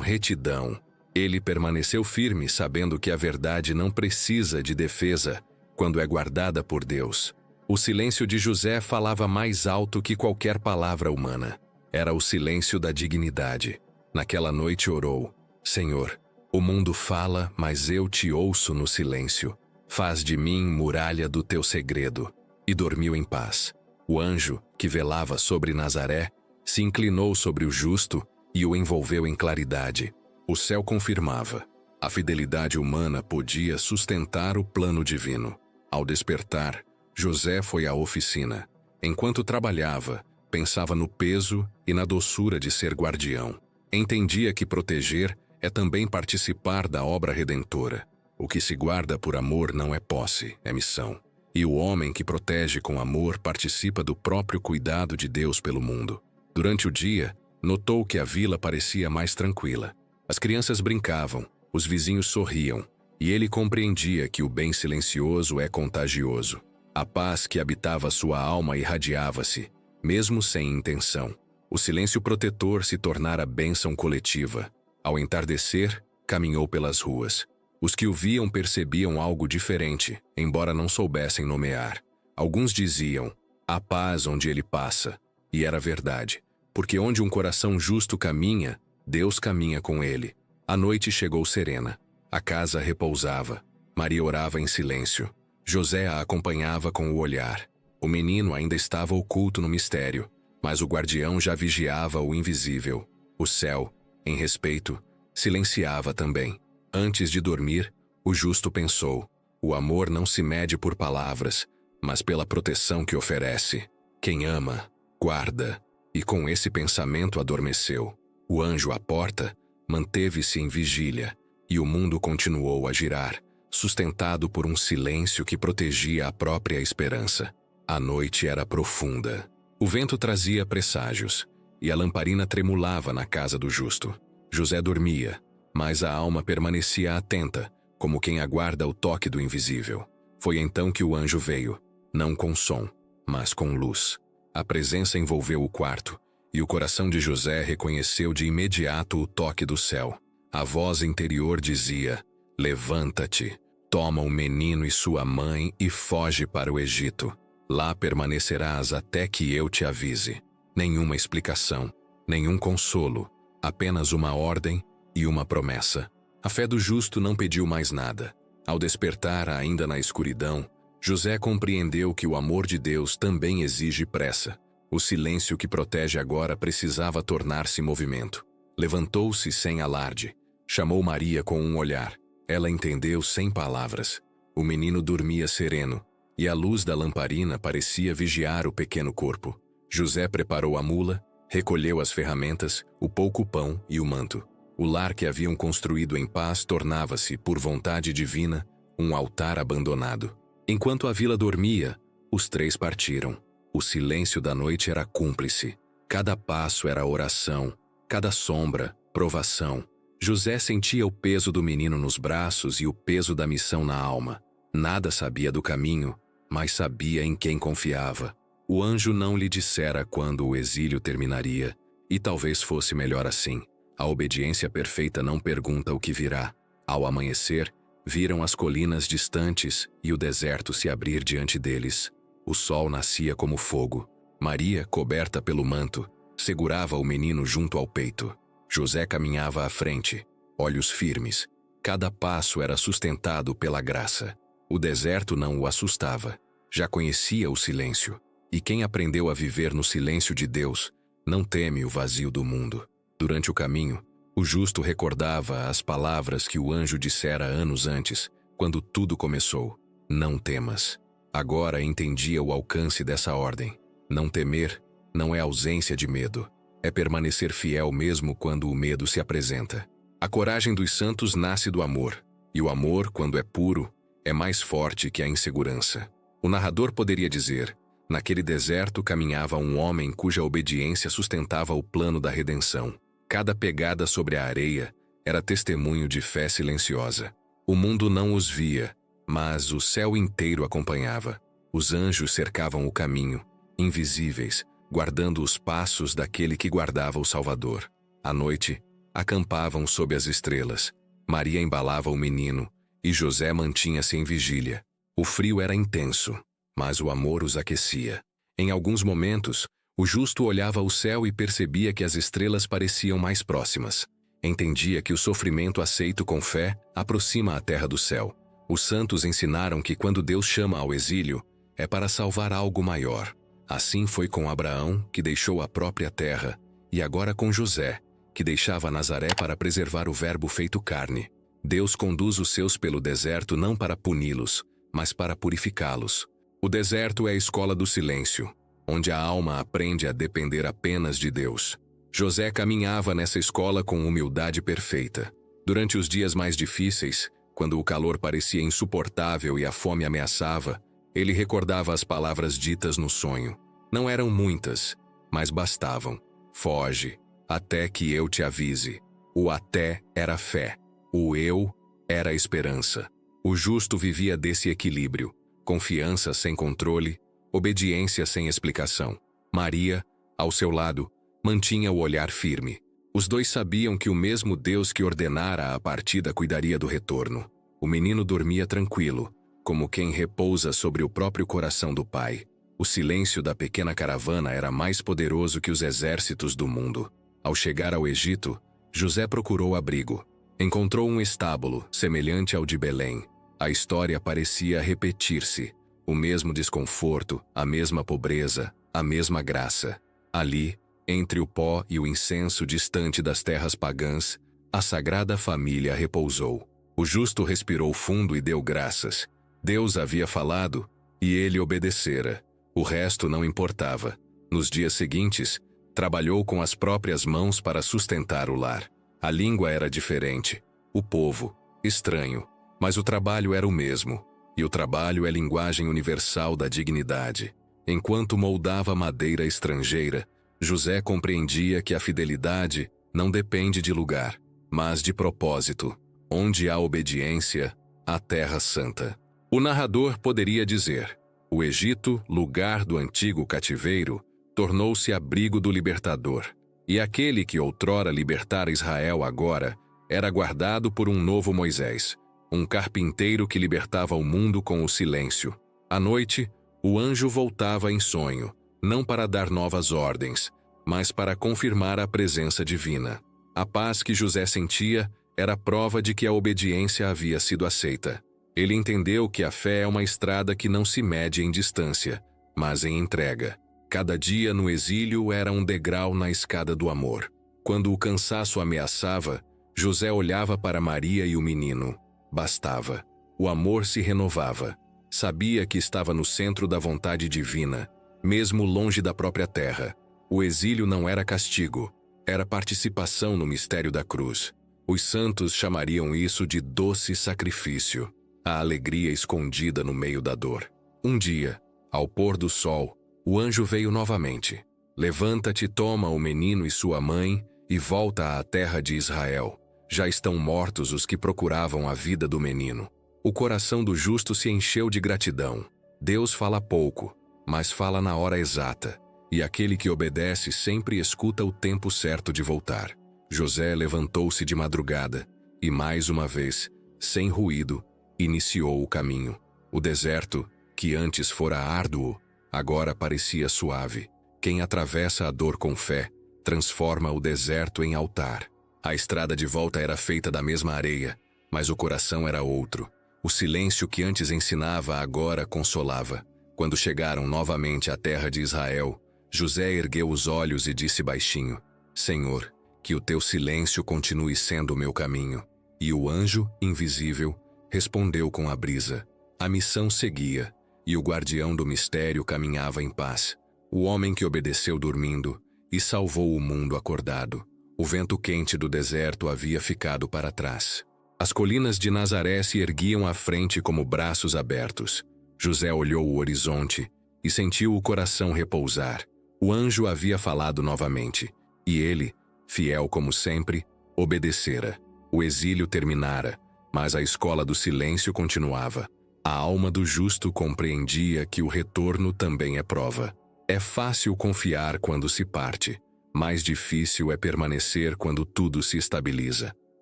Speaker 1: retidão. Ele permaneceu firme, sabendo que a verdade não precisa de defesa quando é guardada por Deus. O silêncio de José falava mais alto que qualquer palavra humana. Era o silêncio da dignidade. Naquela noite orou: Senhor, o mundo fala, mas eu te ouço no silêncio. Faz de mim muralha do teu segredo. E dormiu em paz. O anjo, que velava sobre Nazaré, se inclinou sobre o justo e o envolveu em claridade. O céu confirmava. A fidelidade humana podia sustentar o plano divino. Ao despertar, José foi à oficina. Enquanto trabalhava, pensava no peso e na doçura de ser guardião. Entendia que proteger é também participar da obra redentora. O que se guarda por amor não é posse, é missão. E o homem que protege com amor participa do próprio cuidado de Deus pelo mundo. Durante o dia, notou que a vila parecia mais tranquila. As crianças brincavam, os vizinhos sorriam, e ele compreendia que o bem silencioso é contagioso. A paz que habitava sua alma irradiava-se, mesmo sem intenção. O silêncio protetor se tornara bênção coletiva. Ao entardecer, caminhou pelas ruas. Os que o viam percebiam algo diferente, embora não soubessem nomear. Alguns diziam: há paz onde ele passa. E era verdade, porque onde um coração justo caminha, Deus caminha com ele. A noite chegou serena. A casa repousava. Maria orava em silêncio. José a acompanhava com o olhar. O menino ainda estava oculto no mistério, mas o guardião já vigiava o invisível. O céu, em respeito, silenciava também. Antes de dormir, o justo pensou: o amor não se mede por palavras, mas pela proteção que oferece. Quem ama, guarda. E com esse pensamento adormeceu. O anjo à porta manteve-se em vigília, e o mundo continuou a girar, sustentado por um silêncio que protegia a própria esperança. A noite era profunda. O vento trazia presságios, e a lamparina tremulava na casa do justo. José dormia, mas a alma permanecia atenta, como quem aguarda o toque do invisível. Foi então que o anjo veio, não com som, mas com luz. A presença envolveu o quarto, e o coração de José reconheceu de imediato o toque do céu. A voz interior dizia: levanta-te, toma o menino e sua mãe e foge para o Egito. Lá permanecerás até que eu te avise. Nenhuma explicação, nenhum consolo, apenas uma ordem e uma promessa. A fé do justo não pediu mais nada. Ao despertar ainda na escuridão, José compreendeu que o amor de Deus também exige pressa. O silêncio que protege agora precisava tornar-se movimento. Levantou-se sem alarde. Chamou Maria com um olhar. Ela entendeu sem palavras. O menino dormia sereno, e a luz da lamparina parecia vigiar o pequeno corpo. José preparou a mula, recolheu as ferramentas, o pouco pão e o manto. O lar que haviam construído em paz tornava-se, por vontade divina, um altar abandonado. Enquanto a vila dormia, os três partiram. O silêncio da noite era cúmplice. Cada passo era oração, cada sombra, provação. José sentia o peso do menino nos braços e o peso da missão na alma. Nada sabia do caminho, mas sabia em quem confiava. O anjo não lhe dissera quando o exílio terminaria, e talvez fosse melhor assim. A obediência perfeita não pergunta o que virá. Ao amanhecer, viram as colinas distantes e o deserto se abrir diante deles. O sol nascia como fogo. Maria, coberta pelo manto, segurava o menino junto ao peito. José caminhava à frente, olhos firmes. Cada passo era sustentado pela graça. O deserto não o assustava. Já conhecia o silêncio. E quem aprendeu a viver no silêncio de Deus, não teme o vazio do mundo. Durante o caminho, o justo recordava as palavras que o anjo dissera anos antes, quando tudo começou. Não temas. Agora entendia o alcance dessa ordem. Não temer não é ausência de medo. É permanecer fiel mesmo quando o medo se apresenta. A coragem dos santos nasce do amor. E o amor, quando é puro, é mais forte que a insegurança. O narrador poderia dizer: naquele deserto caminhava um homem cuja obediência sustentava o plano da redenção. Cada pegada sobre a areia era testemunho de fé silenciosa. O mundo não os via, mas o céu inteiro acompanhava. Os anjos cercavam o caminho, invisíveis, guardando os passos daquele que guardava o Salvador. À noite, acampavam sob as estrelas. Maria embalava o menino, e José mantinha-se em vigília. O frio era intenso, mas o amor os aquecia. Em alguns momentos, o justo olhava ao céu e percebia que as estrelas pareciam mais próximas. Entendia que o sofrimento aceito com fé aproxima a terra do céu. Os santos ensinaram que quando Deus chama ao exílio, é para salvar algo maior. Assim foi com Abraão, que deixou a própria terra, e agora com José, que deixava Nazaré para preservar o Verbo feito carne. Deus conduz os seus pelo deserto não para puni-los, mas para purificá-los. O deserto é a escola do silêncio, onde a alma aprende a depender apenas de Deus. José caminhava nessa escola com humildade perfeita. Durante os dias mais difíceis, quando o calor parecia insuportável e a fome ameaçava, ele recordava as palavras ditas no sonho. Não eram muitas, mas bastavam. Foge, até que eu te avise. O até era fé. O eu era esperança. O justo vivia desse equilíbrio. Confiança sem controle, obediência sem explicação. Maria, ao seu lado, mantinha o olhar firme. Os dois sabiam que o mesmo Deus que ordenara a partida cuidaria do retorno. O menino dormia tranquilo, como quem repousa sobre o próprio coração do pai. O silêncio da pequena caravana era mais poderoso que os exércitos do mundo. Ao chegar ao Egito, José procurou abrigo. Encontrou um estábulo, semelhante ao de Belém. A história parecia repetir-se. O mesmo desconforto, a mesma pobreza, a mesma graça. Ali, entre o pó e o incenso distante das terras pagãs, a Sagrada Família repousou. O justo respirou fundo e deu graças. Deus havia falado, e ele obedecera. O resto não importava. Nos dias seguintes, trabalhou com as próprias mãos para sustentar o lar. A língua era diferente, o povo, estranho, mas o trabalho era o mesmo, e o trabalho é linguagem universal da dignidade. Enquanto moldava madeira estrangeira, José compreendia que a fidelidade não depende de lugar, mas de propósito. Onde há obediência, há terra santa. O narrador poderia dizer: o Egito, lugar do antigo cativeiro, tornou-se abrigo do libertador. E aquele que outrora libertara Israel agora era guardado por um novo Moisés, um carpinteiro que libertava o mundo com o silêncio. À noite, o anjo voltava em sonho, não para dar novas ordens, mas para confirmar a presença divina. A paz que José sentia era prova de que a obediência havia sido aceita. Ele entendeu que a fé é uma estrada que não se mede em distância, mas em entrega. Cada dia no exílio era um degrau na escada do amor. Quando o cansaço ameaçava, José olhava para Maria e o menino. Bastava. O amor se renovava. Sabia que estava no centro da vontade divina, mesmo longe da própria terra. O exílio não era castigo, era participação no mistério da cruz. Os santos chamariam isso de doce sacrifício, a alegria escondida no meio da dor. Um dia, ao pôr do sol, o anjo veio novamente. Levanta-te, toma o menino e sua mãe e volta à terra de Israel. Já estão mortos os que procuravam a vida do menino. O coração do justo se encheu de gratidão. Deus fala pouco, mas fala na hora exata, e aquele que obedece sempre escuta o tempo certo de voltar. José levantou-se de madrugada e, mais uma vez, sem ruído, iniciou o caminho. O deserto, que antes fora árduo, agora parecia suave. Quem atravessa a dor com fé, transforma o deserto em altar. A estrada de volta era feita da mesma areia, mas o coração era outro. O silêncio que antes ensinava agora consolava. Quando chegaram novamente à terra de Israel, José ergueu os olhos e disse baixinho: Senhor, que o teu silêncio continue sendo o meu caminho. E o anjo, invisível, respondeu com a brisa. A missão seguia, e o guardião do mistério caminhava em paz. O homem que obedeceu dormindo e salvou o mundo acordado. O vento quente do deserto havia ficado para trás. As colinas de Nazaré se erguiam à frente como braços abertos. José olhou o horizonte e sentiu o coração repousar. O anjo havia falado novamente, e ele, fiel como sempre, obedecera. O exílio terminara, mas a escola do silêncio continuava. A alma do justo compreendia que o retorno também é prova. É fácil confiar quando se parte. Mais difícil é permanecer quando tudo se estabiliza.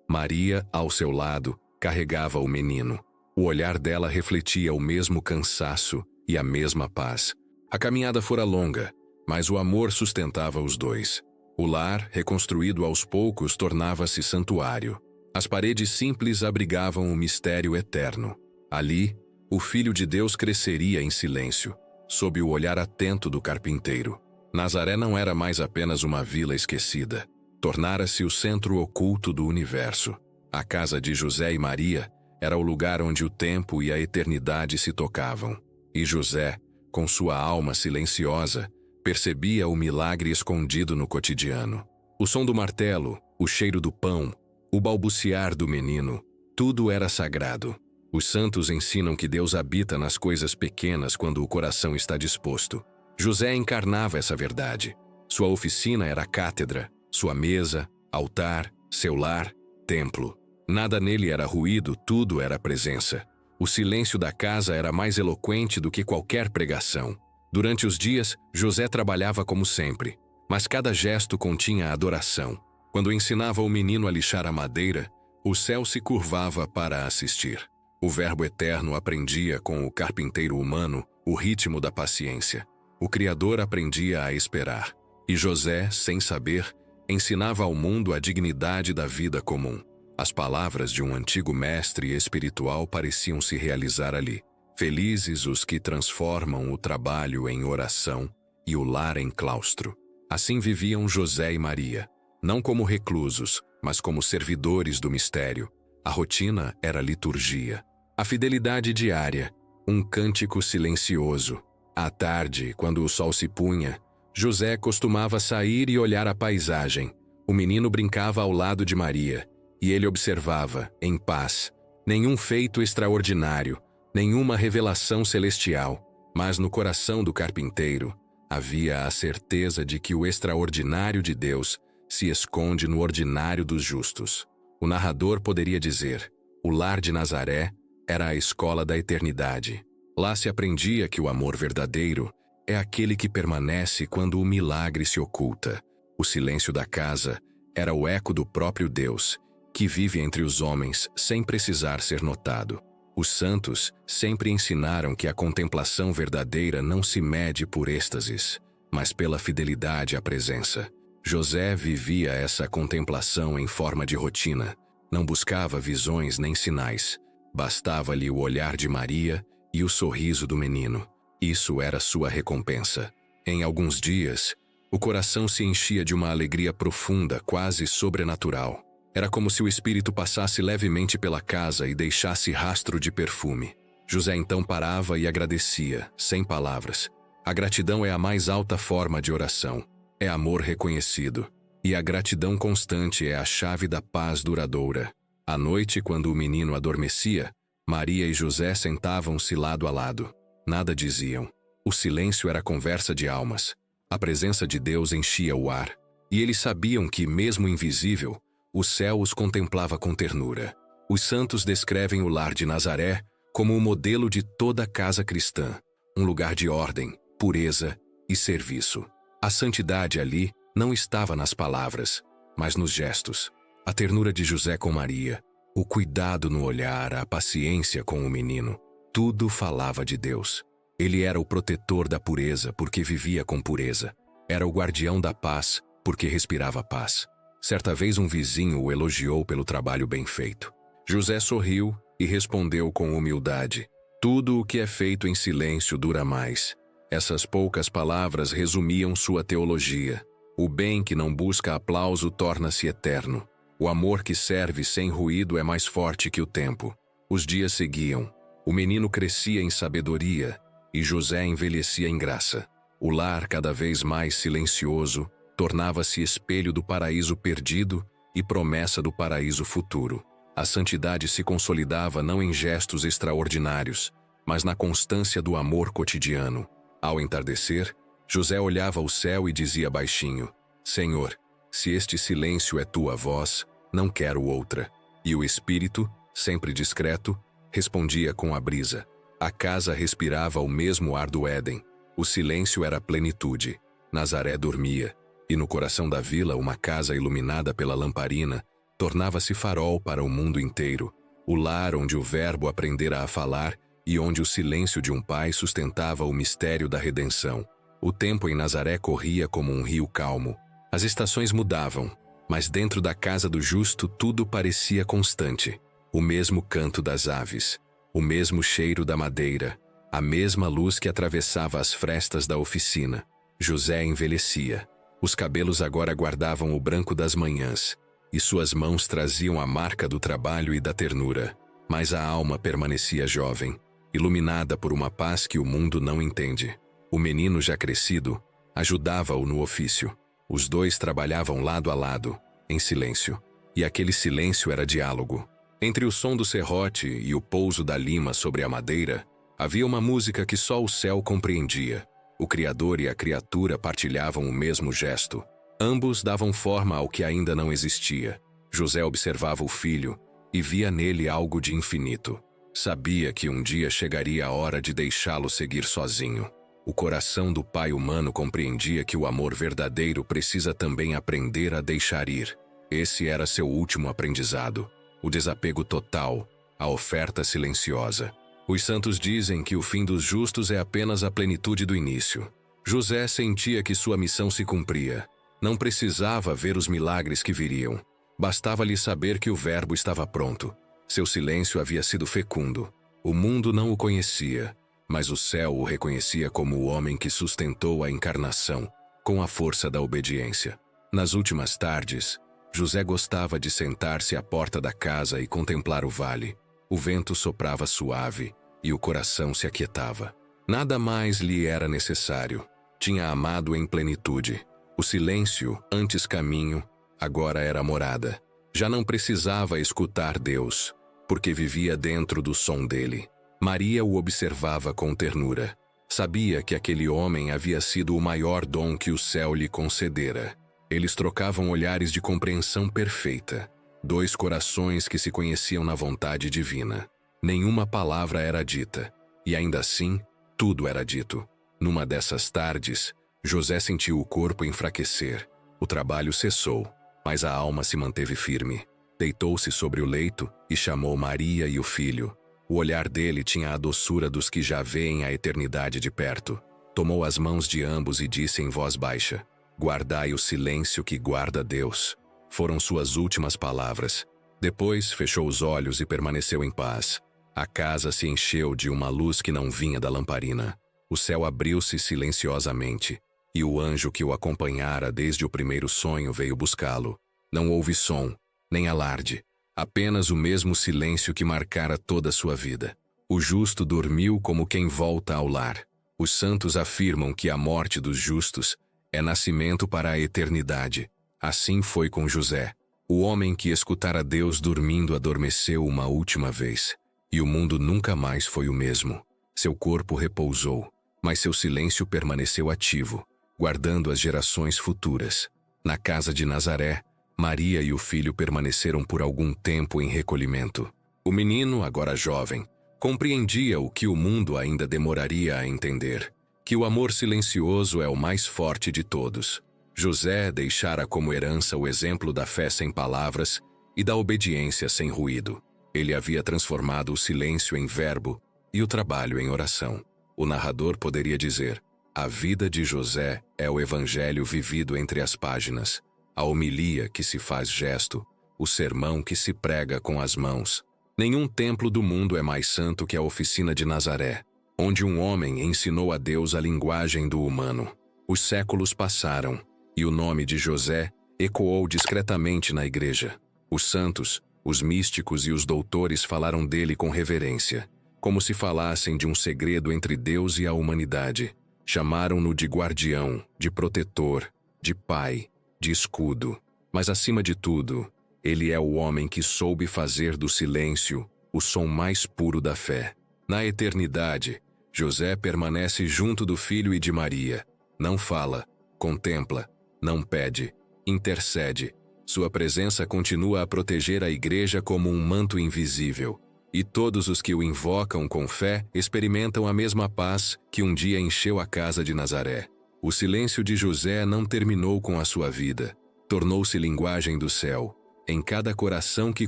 Speaker 1: Maria, ao seu lado, carregava o menino. O olhar dela refletia o mesmo cansaço e a mesma paz. A caminhada fora longa, mas o amor sustentava os dois. O lar, reconstruído aos poucos, tornava-se santuário. As paredes simples abrigavam o mistério eterno. Ali, o Filho de Deus cresceria em silêncio, sob o olhar atento do carpinteiro. Nazaré não era mais apenas uma vila esquecida. Tornara-se o centro oculto do universo. A casa de José e Maria era o lugar onde o tempo e a eternidade se tocavam. E José, com sua alma silenciosa, percebia o milagre escondido no cotidiano. O som do martelo, o cheiro do pão, o balbuciar do menino, tudo era sagrado. Os santos ensinam que Deus habita nas coisas pequenas quando o coração está disposto. José encarnava essa verdade. Sua oficina era cátedra, sua mesa, altar, seu lar, templo. Nada nele era ruído, tudo era presença. O silêncio da casa era mais eloquente do que qualquer pregação. Durante os dias, José trabalhava como sempre, mas cada gesto continha adoração. Quando ensinava o menino a lixar a madeira, o céu se curvava para assistir. O Verbo eterno aprendia com o carpinteiro humano o ritmo da paciência. O Criador aprendia a esperar. E José, sem saber, ensinava ao mundo a dignidade da vida comum. As palavras de um antigo mestre espiritual pareciam se realizar ali. Felizes os que transformam o trabalho em oração e o lar em claustro. Assim viviam José e Maria, não como reclusos, mas como servidores do mistério. A rotina era liturgia. A fidelidade diária, um cântico silencioso. À tarde, quando o sol se punha, José costumava sair e olhar a paisagem. O menino brincava ao lado de Maria, e ele observava, em paz, nenhum feito extraordinário, nenhuma revelação celestial, mas no coração do carpinteiro havia a certeza de que o extraordinário de Deus se esconde no ordinário dos justos. O narrador poderia dizer: o lar de Nazaré era a escola da eternidade. Lá se aprendia que o amor verdadeiro é aquele que permanece quando o milagre se oculta. O silêncio da casa era o eco do próprio Deus, que vive entre os homens sem precisar ser notado. Os santos sempre ensinaram que a contemplação verdadeira não se mede por êxtases, mas pela fidelidade à presença. José vivia essa contemplação em forma de rotina. Não buscava visões nem sinais. Bastava-lhe o olhar de Maria e o sorriso do menino. Isso era sua recompensa. Em alguns dias, o coração se enchia de uma alegria profunda, quase sobrenatural. Era como se o espírito passasse levemente pela casa e deixasse rastro de perfume. José então parava e agradecia, sem palavras. A gratidão é a mais alta forma de oração. É amor reconhecido. E a gratidão constante é a chave da paz duradoura. À noite, quando o menino adormecia, Maria e José sentavam-se lado a lado. Nada diziam. O silêncio era conversa de almas. A presença de Deus enchia o ar. E eles sabiam que, mesmo invisível, o céu os contemplava com ternura. Os santos descrevem o lar de Nazaré como o modelo de toda casa cristã, um lugar de ordem, pureza e serviço. A santidade ali não estava nas palavras, mas nos gestos. A ternura de José com Maria, o cuidado no olhar, a paciência com o menino, tudo falava de Deus. Ele era o protetor da pureza porque vivia com pureza. Era o guardião da paz porque respirava paz. Certa vez um vizinho o elogiou pelo trabalho bem feito. José sorriu e respondeu com humildade: tudo o que é feito em silêncio dura mais. Essas poucas palavras resumiam sua teologia. O bem que não busca aplauso torna-se eterno. O amor que serve sem ruído é mais forte que o tempo. Os dias seguiam. O menino crescia em sabedoria e José envelhecia em graça. O lar, cada vez mais silencioso, tornava-se espelho do paraíso perdido e promessa do paraíso futuro. A santidade se consolidava não em gestos extraordinários, mas na constância do amor cotidiano. Ao entardecer, José olhava o céu e dizia baixinho: Senhor, se este silêncio é tua voz, não quero outra. E o espírito, sempre discreto, respondia com a brisa. A casa respirava o mesmo ar do Éden. O silêncio era plenitude. Nazaré dormia, e no coração da vila uma casa iluminada pela lamparina tornava-se farol para o mundo inteiro, o lar onde o Verbo aprendera a falar e onde o silêncio de um pai sustentava o mistério da redenção. O tempo em Nazaré corria como um rio calmo. As estações mudavam, mas dentro da casa do justo tudo parecia constante. O mesmo canto das aves, o mesmo cheiro da madeira, a mesma luz que atravessava as frestas da oficina. José envelhecia. Os cabelos agora guardavam o branco das manhãs, e suas mãos traziam a marca do trabalho e da ternura. Mas a alma permanecia jovem, iluminada por uma paz que o mundo não entende. O menino já crescido ajudava-o no ofício. Os dois trabalhavam lado a lado, em silêncio, e aquele silêncio era diálogo. Entre o som do serrote e o pouso da lima sobre a madeira, havia uma música que só o céu compreendia. O Criador e a criatura partilhavam o mesmo gesto. Ambos davam forma ao que ainda não existia. José observava o filho e via nele algo de infinito. Sabia que um dia chegaria a hora de deixá-lo seguir sozinho. O coração do pai humano compreendia que o amor verdadeiro precisa também aprender a deixar ir. Esse era seu último aprendizado. O desapego total, a oferta silenciosa. Os santos dizem que o fim dos justos é apenas a plenitude do início. José sentia que sua missão se cumpria. Não precisava ver os milagres que viriam. Bastava-lhe saber que o Verbo estava pronto. Seu silêncio havia sido fecundo. O mundo não o conhecia, mas o céu o reconhecia como o homem que sustentou a encarnação, com a força da obediência. Nas últimas tardes, José gostava de sentar-se à porta da casa e contemplar o vale. O vento soprava suave e o coração se aquietava. Nada mais lhe era necessário. Tinha amado em plenitude. O silêncio, antes caminho, agora era morada. Já não precisava escutar Deus, porque vivia dentro do som dele. Maria o observava com ternura. Sabia que aquele homem havia sido o maior dom que o céu lhe concedera. Eles trocavam olhares de compreensão perfeita. Dois corações que se conheciam na vontade divina. Nenhuma palavra era dita, e ainda assim, tudo era dito. Numa dessas tardes, José sentiu o corpo enfraquecer. O trabalho cessou, mas a alma se manteve firme. Deitou-se sobre o leito e chamou Maria e o filho. O olhar dele tinha a doçura dos que já veem a eternidade de perto. Tomou as mãos de ambos e disse em voz baixa: "Guardai o silêncio que guarda Deus." Foram suas últimas palavras. Depois fechou os olhos e permaneceu em paz. A casa se encheu de uma luz que não vinha da lamparina. O céu abriu-se silenciosamente, e o anjo que o acompanhara desde o primeiro sonho veio buscá-lo. Não houve som, nem alarde, apenas o mesmo silêncio que marcara toda sua vida. O justo dormiu como quem volta ao lar. Os santos afirmam que a morte dos justos é nascimento para a eternidade. Assim foi com José. O homem que escutara Deus dormindo adormeceu uma última vez, e o mundo nunca mais foi o mesmo. Seu corpo repousou, mas seu silêncio permaneceu ativo, guardando as gerações futuras. Na casa de Nazaré, Maria e o filho permaneceram por algum tempo em recolhimento. O menino, agora jovem, compreendia o que o mundo ainda demoraria a entender, que o amor silencioso é o mais forte de todos. José deixara como herança o exemplo da fé sem palavras e da obediência sem ruído. Ele havia transformado o silêncio em verbo e o trabalho em oração. O narrador poderia dizer: a vida de José é o evangelho vivido entre as páginas, a homilia que se faz gesto, o sermão que se prega com as mãos. Nenhum templo do mundo é mais santo que a oficina de Nazaré, onde um homem ensinou a Deus a linguagem do humano. Os séculos passaram, e o nome de José ecoou discretamente na igreja. Os santos, os místicos e os doutores falaram dele com reverência, como se falassem de um segredo entre Deus e a humanidade. Chamaram-no de guardião, de protetor, de pai, de escudo. Mas acima de tudo, ele é o homem que soube fazer do silêncio o som mais puro da fé. Na eternidade, José permanece junto do filho e de Maria. Não fala, contempla, não pede, intercede. Sua presença continua a proteger a igreja como um manto invisível. E todos os que o invocam com fé experimentam a mesma paz que um dia encheu a casa de Nazaré. O silêncio de José não terminou com a sua vida. Tornou-se linguagem do céu. Em cada coração que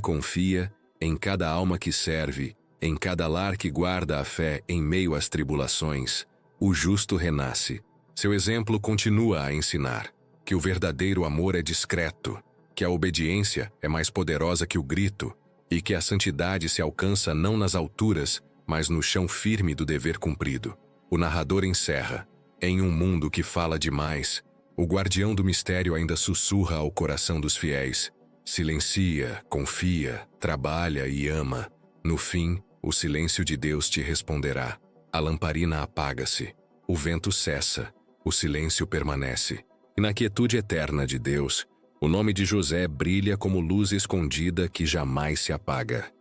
Speaker 1: confia, em cada alma que serve, em cada lar que guarda a fé em meio às tribulações, o justo renasce. Seu exemplo continua a ensinar que o verdadeiro amor é discreto, que a obediência é mais poderosa que o grito e que a santidade se alcança não nas alturas, mas no chão firme do dever cumprido. O narrador encerra: em um mundo que fala demais, o guardião do mistério ainda sussurra ao coração dos fiéis. Silencia, confia, trabalha e ama. No fim, o silêncio de Deus te responderá. A lamparina apaga-se, o vento cessa, o silêncio permanece. E na quietude eterna de Deus, o nome de José brilha como luz escondida que jamais se apaga.